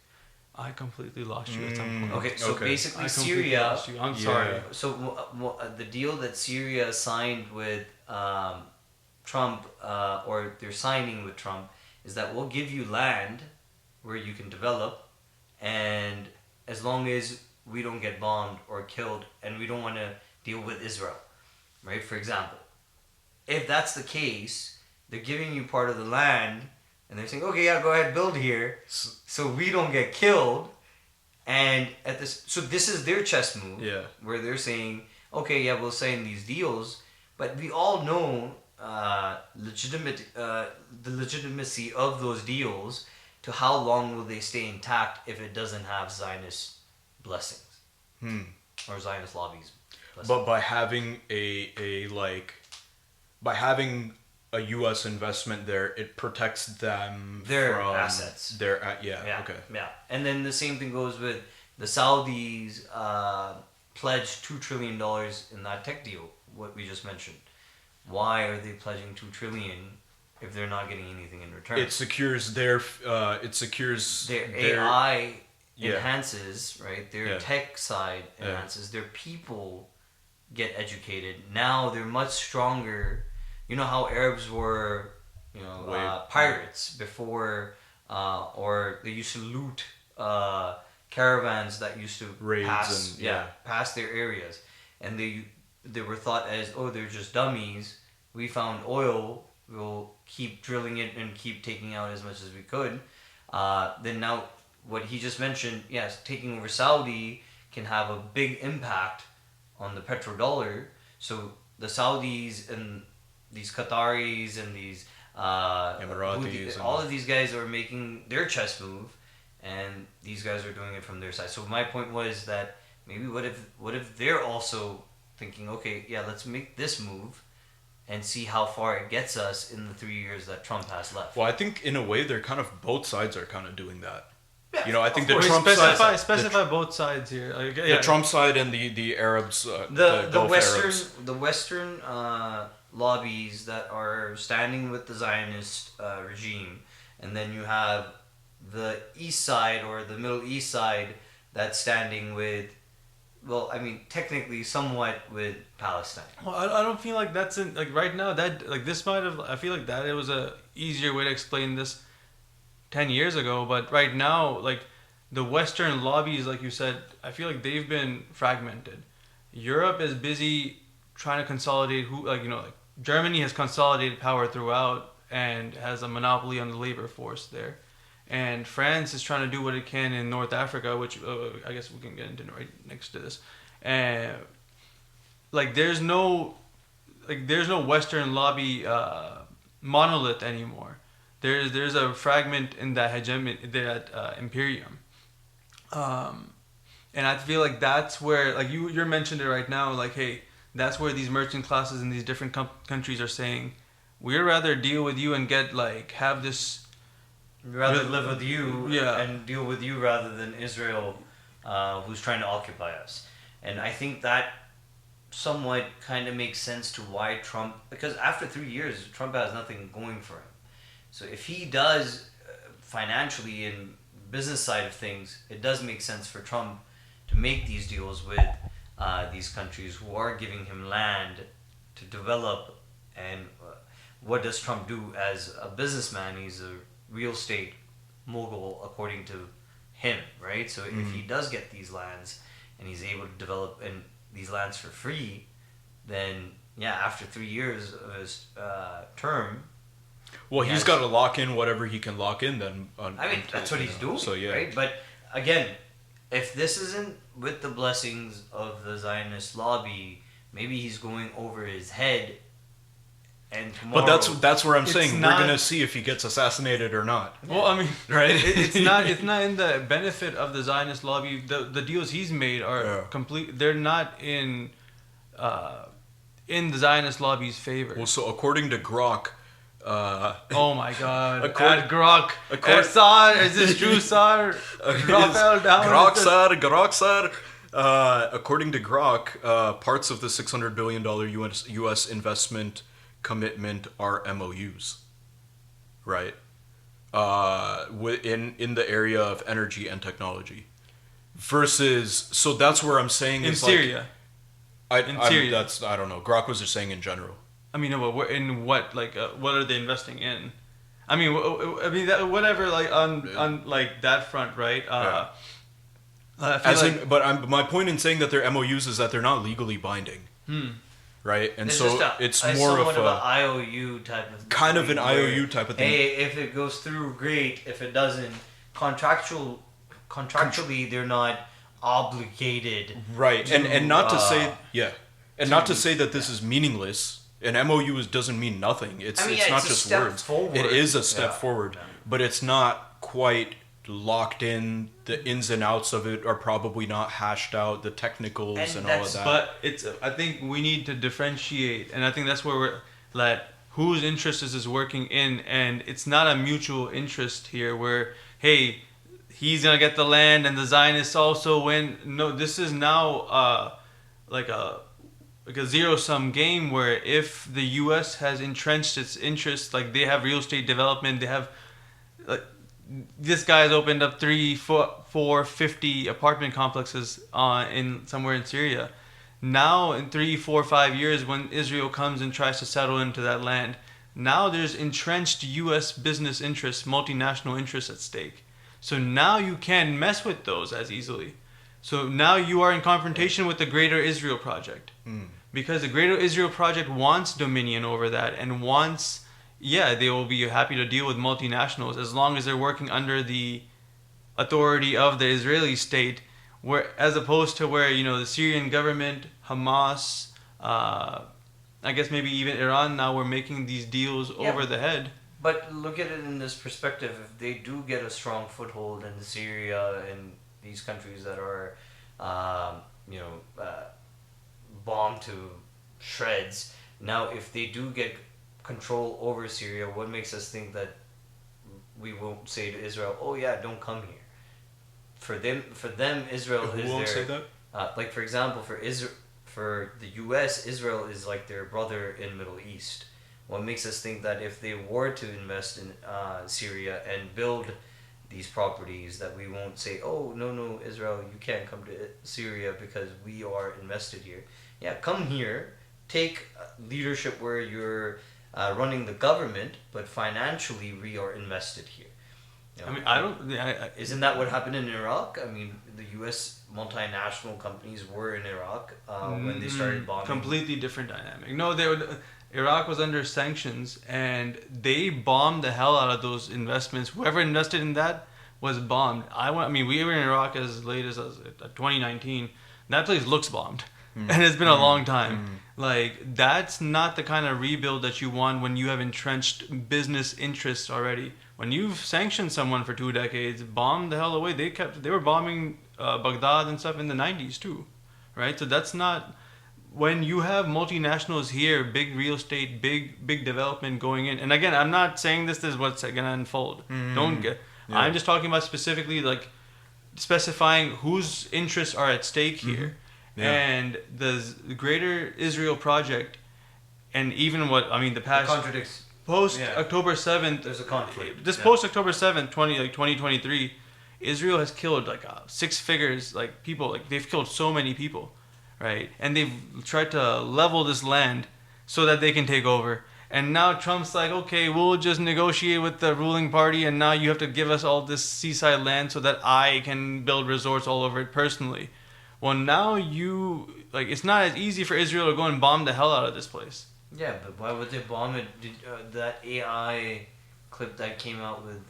I completely lost you at some point. Okay, so basically I completely Syria... lost you. I'm sorry. So the deal that Syria signed with Trump, or they're signing with Trump, is that we'll give you land where you can develop, and as long as we don't get bombed or killed, and we don't want to deal with Israel, right? For example, if that's the case, they're giving you part of the land, and they're saying, okay, yeah, go ahead, build here, so we don't get killed. And so this is their chess move, where they're saying, okay, yeah, we'll sign these deals, but we all know the legitimacy of those deals. To how long will they stay intact if it doesn't have Zionist blessings or Zionist lobbies? Blessings? But by having by having a U.S. investment there, it protects them their from assets. And then the same thing goes with the Saudis pledged $2 trillion in that tech deal. What we just mentioned. Why are they pledging $2 trillion if they're not getting anything in return? It secures their AI enhances, right? Their tech side enhances. Their people get educated. Now they're much stronger. You know how Arabs were, pirates before, or they used to loot caravans that used to pass their areas, and they were thought as, they're just dummies. We found oil. We'll keep drilling it and keep taking out as much as we could. Then now, what he just mentioned, yes, taking over Saudi can have a big impact on the petrodollar. So the Saudis and these Qataris and these Emiratis, all of these guys are making their chess move, and these guys are doing it from their side. So my point was that maybe what if they're also thinking, okay, yeah, let's make this move and see how far it gets us in the 3 years that Trump has left. Well, I think in a way they're kind of, both sides are kind of doing that. Yeah, you know, I think the Wait, Trump side, specify both sides here. Like, the Trump side and the Arabs, the Gulf Western Arabs. the Western lobbies that are standing with the Zionist regime, and then you have the East side or the Middle East side that's standing with, well, I mean, technically somewhat with Palestine. Well, I don't feel like that's in, like right now that like this might have, I feel like that it was a easier way to explain this 10 years ago, but right now, like the Western lobbies, like you said, I feel like they've been fragmented. Europe is busy trying to consolidate like Germany has consolidated power throughout and has a monopoly on the labor force there. And France is trying to do what it can in North Africa, which I guess we can get into right next to this. And like there's no Western lobby monolith anymore. There's a fragment in that hegemony, that imperium, and I feel like that's where, like you're mentioned it right now, like, hey, that's where these merchant classes in these different countries are saying, we'd rather deal with you and get have this. We'd rather live with you Yeah. and deal with you rather than Israel, who's trying to occupy us. And I think that somewhat kind of makes sense to why Trump, because after 3 years, Trump has nothing going for him. So if he does financially and business side of things, it does make sense for Trump to make these deals with these countries who are giving him land to develop. And what does Trump do as a businessman? He's a real estate mogul, according to him, right? So if he does get these lands and he's able to develop and these lands for free, then yeah, after 3 years of his term. Well, he's got to lock in whatever he can lock in then. I mean, that's what he's doing, so, yeah. right? But again, if this isn't with the blessings of the Zionist lobby, maybe he's going over his head. And tomorrow, but that's where I'm saying not, we're gonna see if he gets assassinated or not. Well, I mean, right? It's not in the benefit of the Zionist lobby. The deals he's made are complete. They're not in the Zionist lobby's favor. Well, so according to Grok. Oh my God! Add Grok. Sar, is this true, Sar? Raphael down. Grok Sar. According to Grok, parts of the $600 billion U.S. investment commitment are MOUs, right? In the area of energy and technology, versus, so that's where I'm saying in Syria. I don't know. Grok was just saying in general. I mean, in what, like, what are they investing in? I mean, whatever, like on like that front, right? My point in saying that they're MOUs is that they're not legally binding, right? And it's so it's more of an IOU type of thing. Kind of an IOU type of thing. Hey, if it goes through, great. If it doesn't, contractually, they're not obligated. Right, and not to say not to say that this yeah. is meaningless. An MOU doesn't mean nothing. It's not just words. Forward. It is a step forward, but it's not quite locked in. The ins and outs of it are probably not hashed out. The technicals and all of that. But I think we need to differentiate, and I think that's where we're whose interest is this working in, and it's not a mutual interest here. Where hey, he's gonna get the land, and the Zionists also win. No, this is now like a zero-sum game where if the U.S. has entrenched its interests, like they have real estate development, they have, like, this guy's opened up 50 apartment complexes in somewhere in Syria. Now in 3, 4, 5 years, when Israel comes and tries to settle into that land, now there's entrenched U.S. business interests, multinational interests at stake. So now you can't mess with those as easily. So now you are in confrontation with the Greater Israel Project. Because the Greater Israel Project wants dominion over that and wants, they will be happy to deal with multinationals as long as they're working under the authority of the Israeli state, where as opposed to where, the Syrian government, Hamas, I guess maybe even Iran now were making these deals over the head. But look at it in this perspective. If they do get a strong foothold in Syria and these countries that are, you know, bombed to shreds. Now, if they do get control over Syria, what makes us think that we won't say to Israel, "Oh yeah, don't come here"? For them, Israel Who is won't their. say that? Like for example, for the U.S., Israel is like their brother in Middle East. What makes us think that if they were to invest in Syria and build these properties, that we won't say, "Oh no, Israel, you can't come to Syria because we are invested here." Yeah, come here, take leadership where you're running the government, but financially we are invested here. You know, I mean, I don't. isn't that what happened in Iraq? I mean, the U.S. multinational companies were in Iraq when they started bombing. Completely different dynamic. No, they would. Iraq was under sanctions, and they bombed the hell out of those investments. Whoever invested in that was bombed. I mean, we were in Iraq as late as 2019. That place looks bombed, and it's been a long time. Like, that's not the kind of rebuild that you want when you have entrenched business interests already. When you've sanctioned someone for 2 decades, bombed the hell away. They were bombing Baghdad and stuff in the 90s too, right? So that's not. When you have multinationals here, big real estate, big development going in, and again, I'm not saying this is what's gonna unfold. Don't get. Yeah. I'm just talking about specifically like specifying whose interests are at stake here, and the Greater Israel Project, and even what I mean the past contradicts post October 7th. There's a conflict. This post October 7th, 2023, Israel has killed like 6 figures like people. Like they've killed so many people. Right, and they've tried to level this land so that they can take over. And now Trump's like, okay, we'll just negotiate with the ruling party, and now you have to give us all this seaside land so that I can build resorts all over it personally. Well, now it's not as easy for Israel to go and bomb the hell out of this place. Yeah, but why would they bomb it? That AI clip that came out with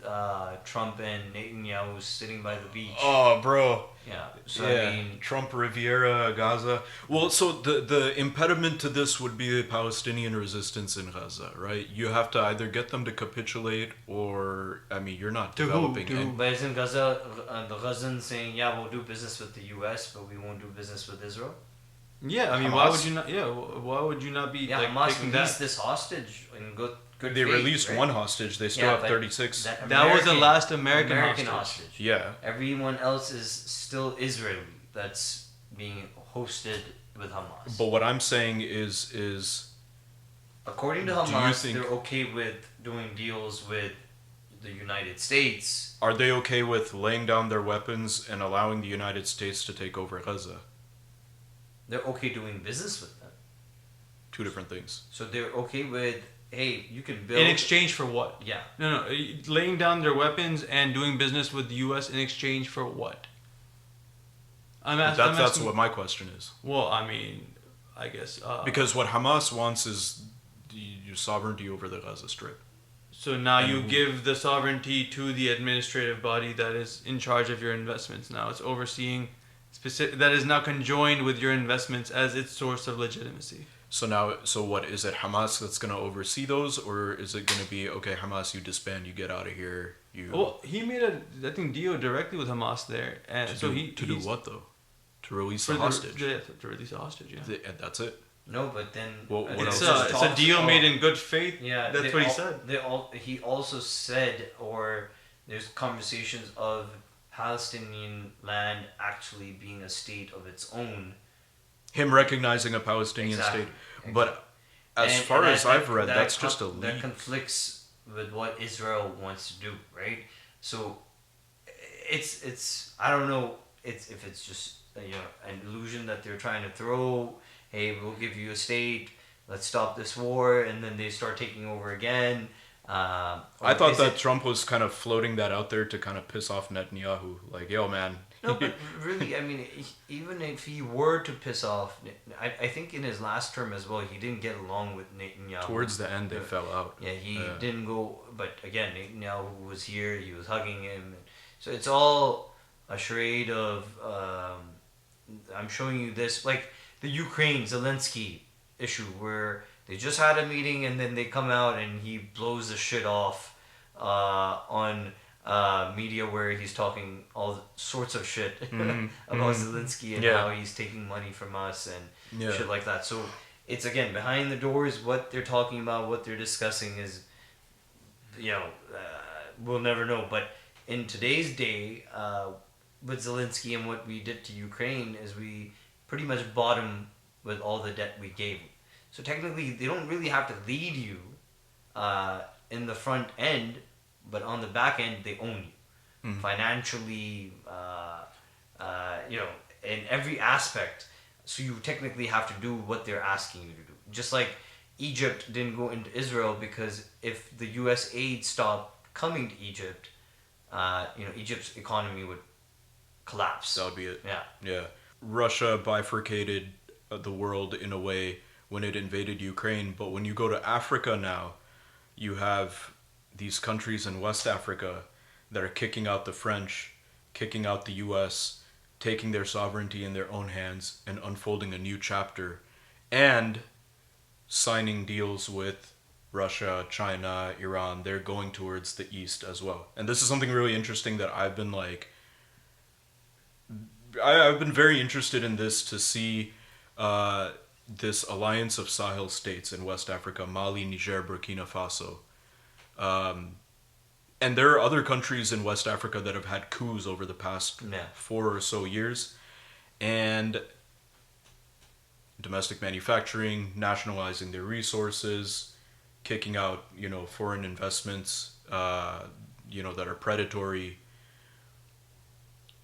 Trump and Netanyahu sitting by the beach. Oh, bro. Yeah. So yeah. I mean, Trump, Riviera, Gaza. Well, so the impediment to this would be the Palestinian resistance in Gaza, right? You have to either get them to capitulate, or I mean, you're not developing. But isn't Gaza the Gazans saying, "Yeah, we'll do business with the U.S., but we won't do business with Israel"? Yeah, I mean, Hamas? Why would you not? Yeah, why would you not be? Yeah, like, Hamas released this hostage and good. They released one hostage. They still have 36. That was the last American hostage. Yeah. Everyone else is still Israeli. That's being hosted with Hamas. But what I'm saying is according to Hamas, they're okay with doing deals with the United States. Are they okay with laying down their weapons and allowing the United States to take over Gaza? They're okay doing business with them. 2 different things. So they're okay with, hey, you can build... In exchange for what? Yeah. No. Laying down their weapons and doing business with the U.S. in exchange for what? That's what my question is. Well, I mean, I guess... because what Hamas wants is your sovereignty over the Gaza Strip. So now you give the sovereignty to the administrative body that is in charge of your investments. Now it's overseeing... that is now conjoined with your investments as its source of legitimacy. So what is it? Hamas that's going to oversee those, or is it going to be okay? Hamas, you disband, you get out of here. Well, he made I think deal directly with Hamas there, and to do what though? To release the hostage. To release a hostage. Yeah. And that's it. No, but then it's a deal made in good faith. Yeah, that's what he said. He also said, or there's conversations of Palestinian land actually being a state of its own. Him recognizing a Palestinian state. But as far as I've read, that's just a leak. That conflicts with what Israel wants to do, right? So it's I don't know if it's just an illusion that they're trying to throw. Hey, we'll give you a state. Let's stop this war, and then they start taking over again. I thought that Trump was kind of floating that out there to kind of piss off Netanyahu. Like, yo, man. No, but really, I mean, even if he were to piss off, I think in his last term as well, he didn't get along with Netanyahu. Towards the end, they fell out. Yeah, he didn't go. But again, Netanyahu was here. He was hugging him. So it's all a charade of, I'm showing you this, like the Ukraine Zelensky issue where They just had a meeting, and then they come out and he blows the shit off on media where he's talking all sorts of shit about Zelensky and how he's taking money from us and shit like that. So it's, again, behind the doors. What they're talking about, what they're discussing is, we'll never know. But in today's day, with Zelensky and what we did to Ukraine, is we pretty much bought him with all the debt we gave him. So technically, they don't really have to lead you in the front end, but on the back end, they own you financially, in every aspect. So you technically have to do what they're asking you to do. Just like Egypt didn't go into Israel, because if the U.S. aid stopped coming to Egypt, Egypt's economy would collapse. That would be it. Yeah. Yeah. Russia bifurcated the world in a way when it invaded Ukraine, but when you go to Africa now, you have these countries in West Africa that are kicking out the French, kicking out the US, taking their sovereignty in their own hands and unfolding a new chapter, and signing deals with Russia, China, Iran. They're going towards the East as well. And this is something really interesting that I've been I've been very interested in this, to see this alliance of Sahel states in West Africa, Mali, Niger, Burkina Faso. And there are other countries in West Africa that have had coups over the past 4 or so years. And domestic manufacturing, nationalizing their resources, kicking out, foreign investments, that are predatory.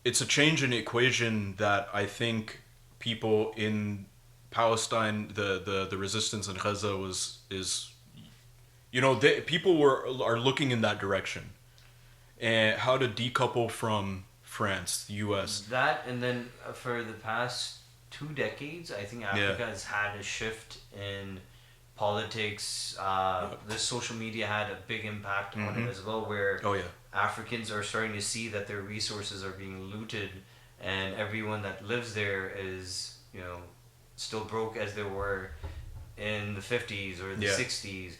It's a change in equation that I think people in Palestine, the resistance in Gaza people are looking in that direction, and how to decouple from France, the U.S. That, and then for the past 2 decades, I think Africa has had a shift in politics. The social media had a big impact on it as well, where Africans are starting to see that their resources are being looted, and everyone that lives there is, still broke as they were in the 50s or the 60s.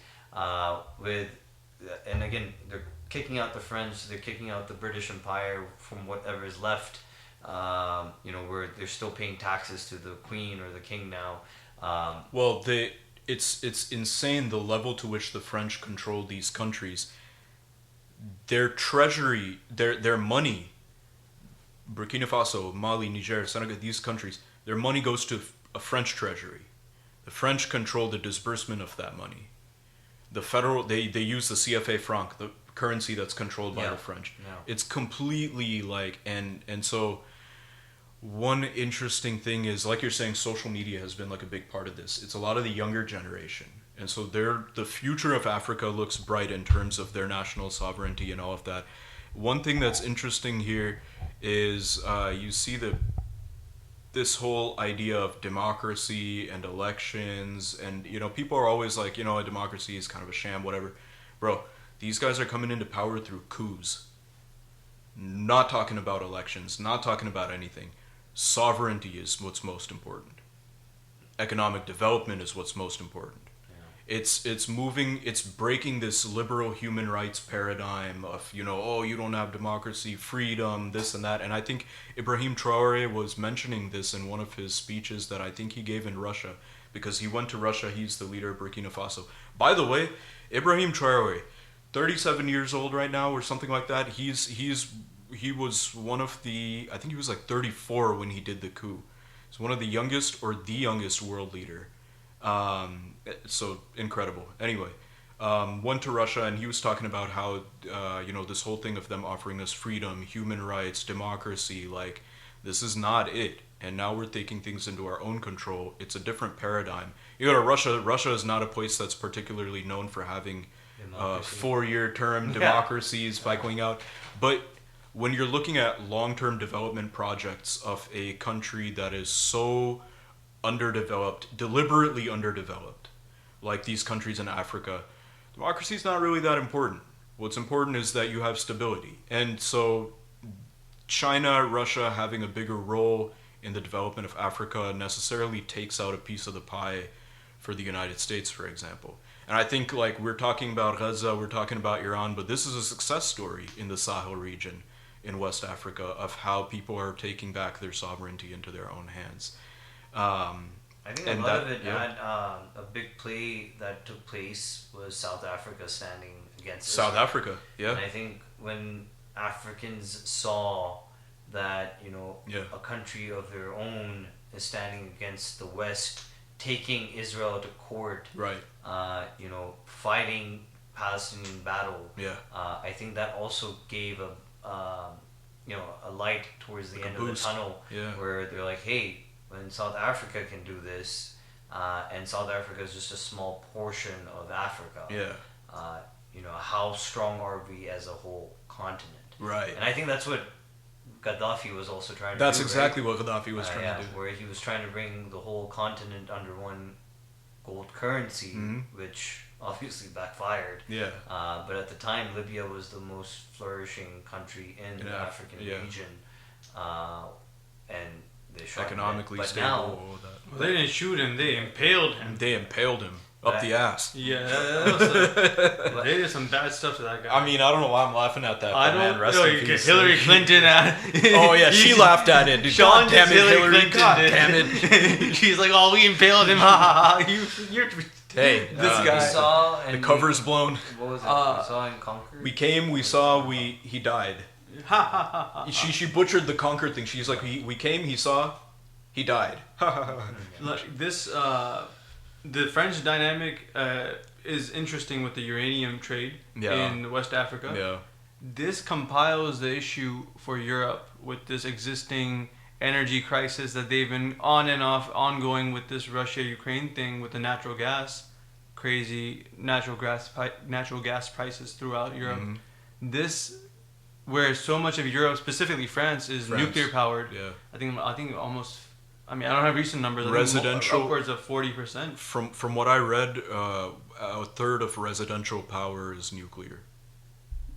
And again, they're kicking out the French, they're kicking out the British Empire from whatever is left, where they're still paying taxes to the Queen or the King now. It's insane the level to which the French control these countries. Their treasury, their money, Burkina Faso, Mali, Niger, Senegal, these countries, their money goes to a French treasury. The French control the disbursement of that money. The federal, they use the CFA franc, the currency that's controlled by the French. Yeah. It's completely and so one interesting thing is, like you're saying, social media has been a big part of this. It's a lot of the younger generation. And so the future of Africa looks bright in terms of their national sovereignty and all of that. One thing that's interesting here is you see this whole idea of democracy and elections, and people are always like, a democracy is kind of a sham, whatever. Bro, these guys are coming into power through coups. Not talking about elections, not talking about anything. Sovereignty is what's most important. Economic development is what's most important. It's breaking this liberal human rights paradigm of, you don't have democracy, freedom, this and that. And I think Ibrahim Traore was mentioning this in one of his speeches that I think he gave in Russia, because he went to Russia. He's the leader of Burkina Faso. By the way, Ibrahim Traore, 37 years old right now or something like that. He was one of the, I think he was 34 when he did the coup. He's one of the youngest or the youngest world leader. So incredible. Anyway, went to Russia, and he was talking about how, this whole thing of them offering us freedom, human rights, democracy, this is not it. And now we're taking things into our own control. It's a different paradigm. You go to Russia. Russia is not a place that's particularly known for having 4-year term democracies by going out. But when you're looking at long-term development projects of a country that is so underdeveloped, deliberately underdeveloped, like these countries in Africa, democracy is not really that important. What's important is that you have stability. And so China, Russia having a bigger role in the development of Africa necessarily takes out a piece of the pie for the United States, for example. And I think, like, we're talking about Gaza, we're talking about Iran, but this is a success story in the Sahel region in West Africa of how people are taking back their sovereignty into their own hands. I think a lot of it had a big play that took place was South Africa standing against South Israel. Africa, yeah. And I think when Africans saw that, a country of their own is standing against the West, taking Israel to court, right? Fighting Palestinian battle. Yeah. I think that also gave a light towards the end of the tunnel, where they're like, hey, when South Africa can do this, and South Africa is just a small portion of Africa. Yeah. How strong are we as a whole continent? Right. And I think that's what Gaddafi was also trying to do. That's exactly what Gaddafi was trying to do. Where he was trying to bring the whole continent under one gold currency, which obviously backfired. Yeah. But at the time, Libya was the most flourishing country in the African region, and they shot economically him. stable. Now, well, they didn't shoot him; they impaled him. They impaled him up the ass. Yeah, that was they did some bad stuff to that guy. I mean, I don't know why I'm laughing at that. I don't know. You get Hillary Clinton. Oh yeah, she laughed at it. Sean damn it, Hillary Clinton. God damn it. She's like, "Oh, we impaled him." Ha ha ha. You're hey, this guy. We saw the cover's blown. What was it? We saw in Concord. We came. We saw. He died. Ha ha ha ha. She butchered the Concord thing. She's like, we came. He saw. He died. Like this, the French dynamic is interesting with the uranium trade in West Africa. Yeah. This compiles the issue for Europe with this existing energy crisis that they've been on and off ongoing with this Russia-Ukraine thing with the natural gas, crazy natural gas prices throughout Europe. This, where so much of Europe, specifically France, is nuclear powered. Yeah. I think almost. I mean, I don't have recent numbers. Residential, upwards of 40%. From what I read, a third of residential power is nuclear.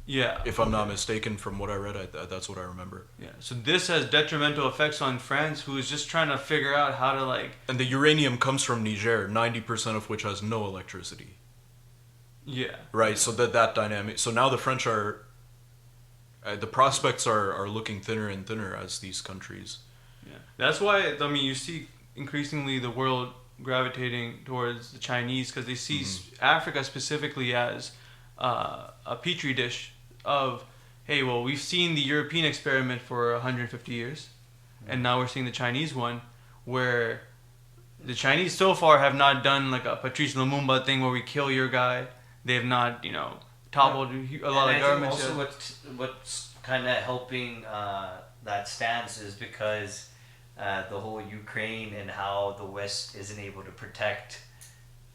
Yeah. If I'm not mistaken, from what I read, that's what I remember. Yeah. So this has detrimental effects on France, who is just trying to figure out how to like. And the uranium comes from Niger, 90% of which has no electricity. Yeah. Right. So that dynamic. So now the French are. The prospects are looking thinner and thinner as these countries. Yeah. That's why you see increasingly the world gravitating towards the Chinese because they see Africa specifically as a petri dish of, hey, well, we've seen the European experiment for 150 years, and now we're seeing the Chinese one, where the Chinese so far have not done like a Patrice Lumumba thing where we kill your guy. They have not, toppled a lot of governments. Also, what's kind of helping that stance is because the whole Ukraine and how the West isn't able to protect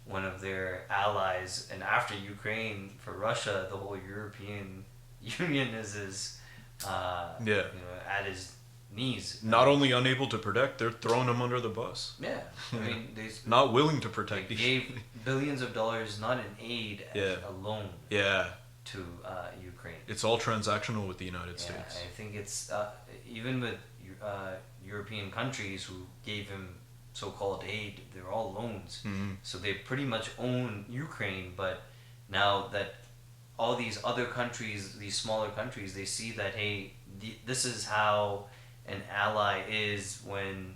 one of their allies, and after Ukraine, for Russia, the whole European Union is at his knees. Not only unable to protect, they're throwing them under the bus. Yeah, I mean, they not willing to protect. They gave billions of dollars, not in aid, as a loan. Yeah. To Ukraine. It's all transactional with the United States. I think it's even with European countries who gave him so-called aid, they're all loans. So they pretty much own Ukraine, but now that all these other countries, these smaller countries, they see that, hey, this is how an ally is when,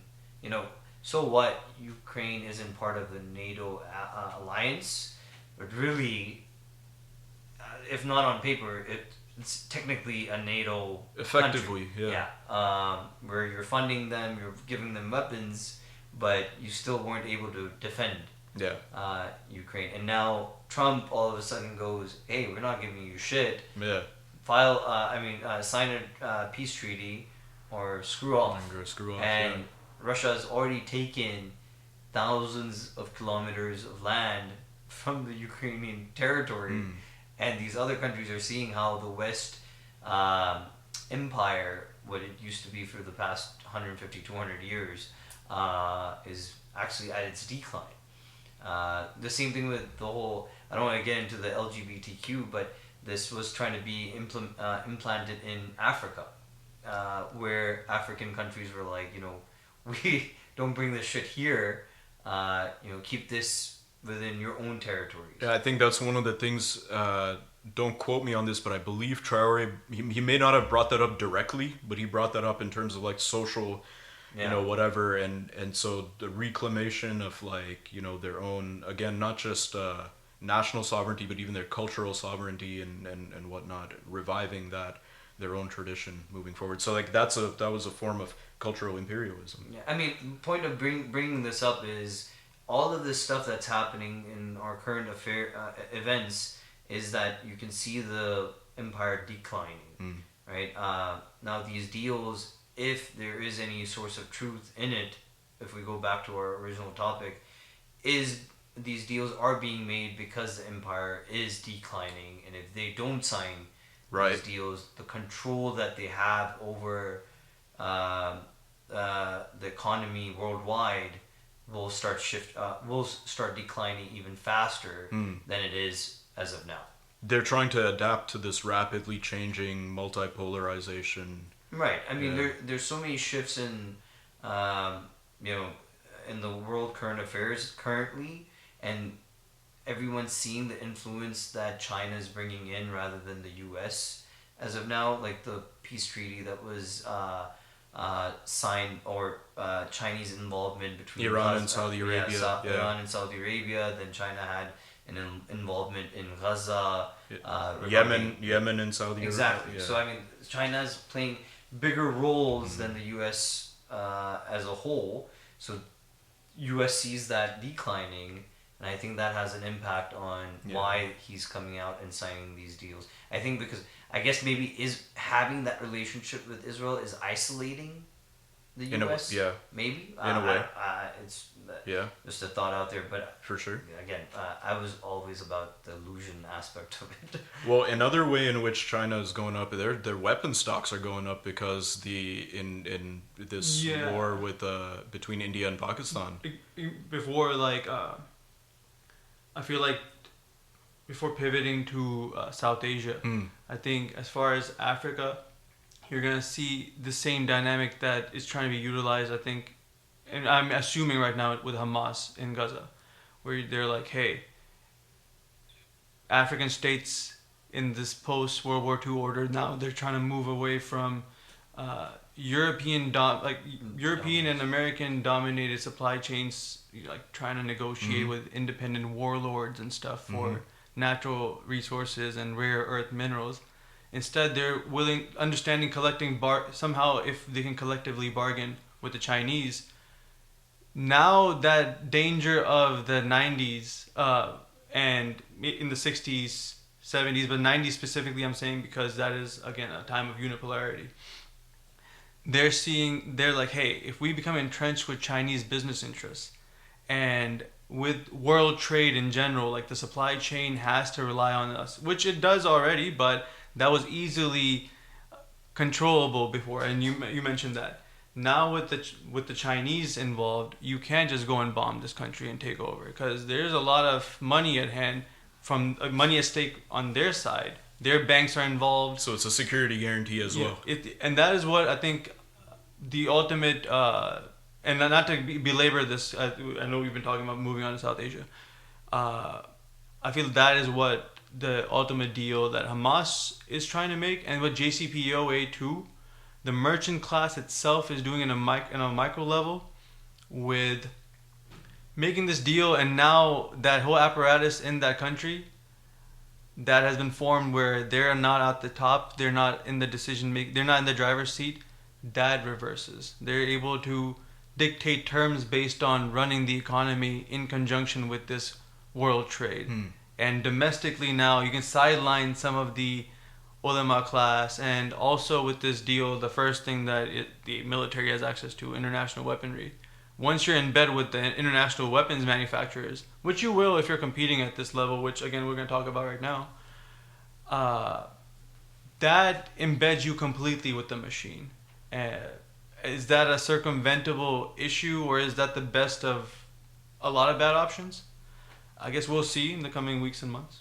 so what, Ukraine isn't part of the NATO alliance, but really, if not on paper, it's technically a NATO effectively country. Where you're funding them, you're giving them weapons, but you still weren't able to defend Ukraine. And now Trump all of a sudden goes, hey, we're not giving you shit. Sign a peace treaty or screw off. And Russia's already taken thousands of kilometers of land from the Ukrainian territory. And these other countries are seeing how the West empire, what it used to be for the past 150, 200 years, is actually at its decline. The same thing with the whole, I don't want to get into the LGBTQ, but this was trying to be implanted in Africa, where African countries were like, we don't bring this shit here, keep this within your own territories. Yeah, I think that's one of the things. Don't quote me on this, but I believe Traore. He may not have brought that up directly, but he brought that up in terms of like social, whatever, and so the reclamation of like their own, again, not just national sovereignty, but even their cultural sovereignty and whatnot, reviving that their own tradition moving forward. So like that was a form of cultural imperialism. Yeah, I mean, point of bringing this up is all of this stuff that's happening in our current events is that you can see the empire declining, right? Now these deals, if there is any source of truth in it, if we go back to our original topic, is these deals are being made because the empire is declining, and if they don't sign these deals, the control that they have over the economy worldwide will start declining even faster than it is as of now. They're trying to adapt to this rapidly changing multipolarization. Right. I mean, there's so many shifts in, in the world current affairs currently, and everyone's seeing the influence that China is bringing in rather than the U.S. as of now. Like the peace treaty that was signed, or Chinese involvement between Iran and Saudi Arabia. Iran and Saudi Arabia. Then China had an involvement in Gaza, Yemen and Saudi Arabia. Exactly. Yeah. So I mean, China's playing bigger roles than the U.S. As a whole. So U.S. sees that declining, and I think that has an impact on why he's coming out and signing these deals. I think because I guess maybe is having that relationship with Israel is isolating the U.S. Maybe in a way. It's just a thought out there, but for sure. Again, I was always about the illusion aspect of it. Well, another way in which China is going up, their weapon stocks are going up because in this war with between India and Pakistan. Before I feel like before pivoting to South Asia, I think as far as Africa, you're going to see the same dynamic that is trying to be utilized, I think, and I'm assuming right now with Hamas in Gaza, where they're like, hey, African states in this post-World War II order, now they're trying to move away from European and American dominated supply chains, like trying to negotiate with independent warlords and stuff for natural resources and rare earth minerals. Instead, they're collecting somehow if they can collectively bargain with the Chinese. Now that danger of the 90s and in the 60s, 70s, but 90s specifically, I'm saying because that is, again, a time of unipolarity. They're like, hey, if we become entrenched with Chinese business interests and with world trade in general, like the supply chain has to rely on us, which it does already, but that was easily controllable before, and you mentioned that. Now with the Chinese involved, you can't just go and bomb this country and take over, because there's a lot of money at hand, from money at stake on their side. Their banks are involved. So it's a security guarantee as well. And that is what I think the ultimate, and not to belabor this, I know we've been talking about moving on to South Asia. I feel that is what the ultimate deal that Hamas is trying to make, and what JCPOA too, the merchant class itself is doing in a micro level with making this deal. And now that whole apparatus in that country that has been formed, where they're not at the top, they're not in the they're not in the driver's seat, that reverses. They're able to dictate terms based on running the economy in conjunction with this world trade. And domestically now, you can sideline some of the ulama class, and also with this deal, the first thing that the military has access to, international weaponry. Once you're in bed with the international weapons manufacturers, which you will if you're competing at this level, which again we're going to talk about right now, that embeds you completely with the machine. Is that a circumventable issue, or is that the best of a lot of bad options? I guess we'll see in the coming weeks and months.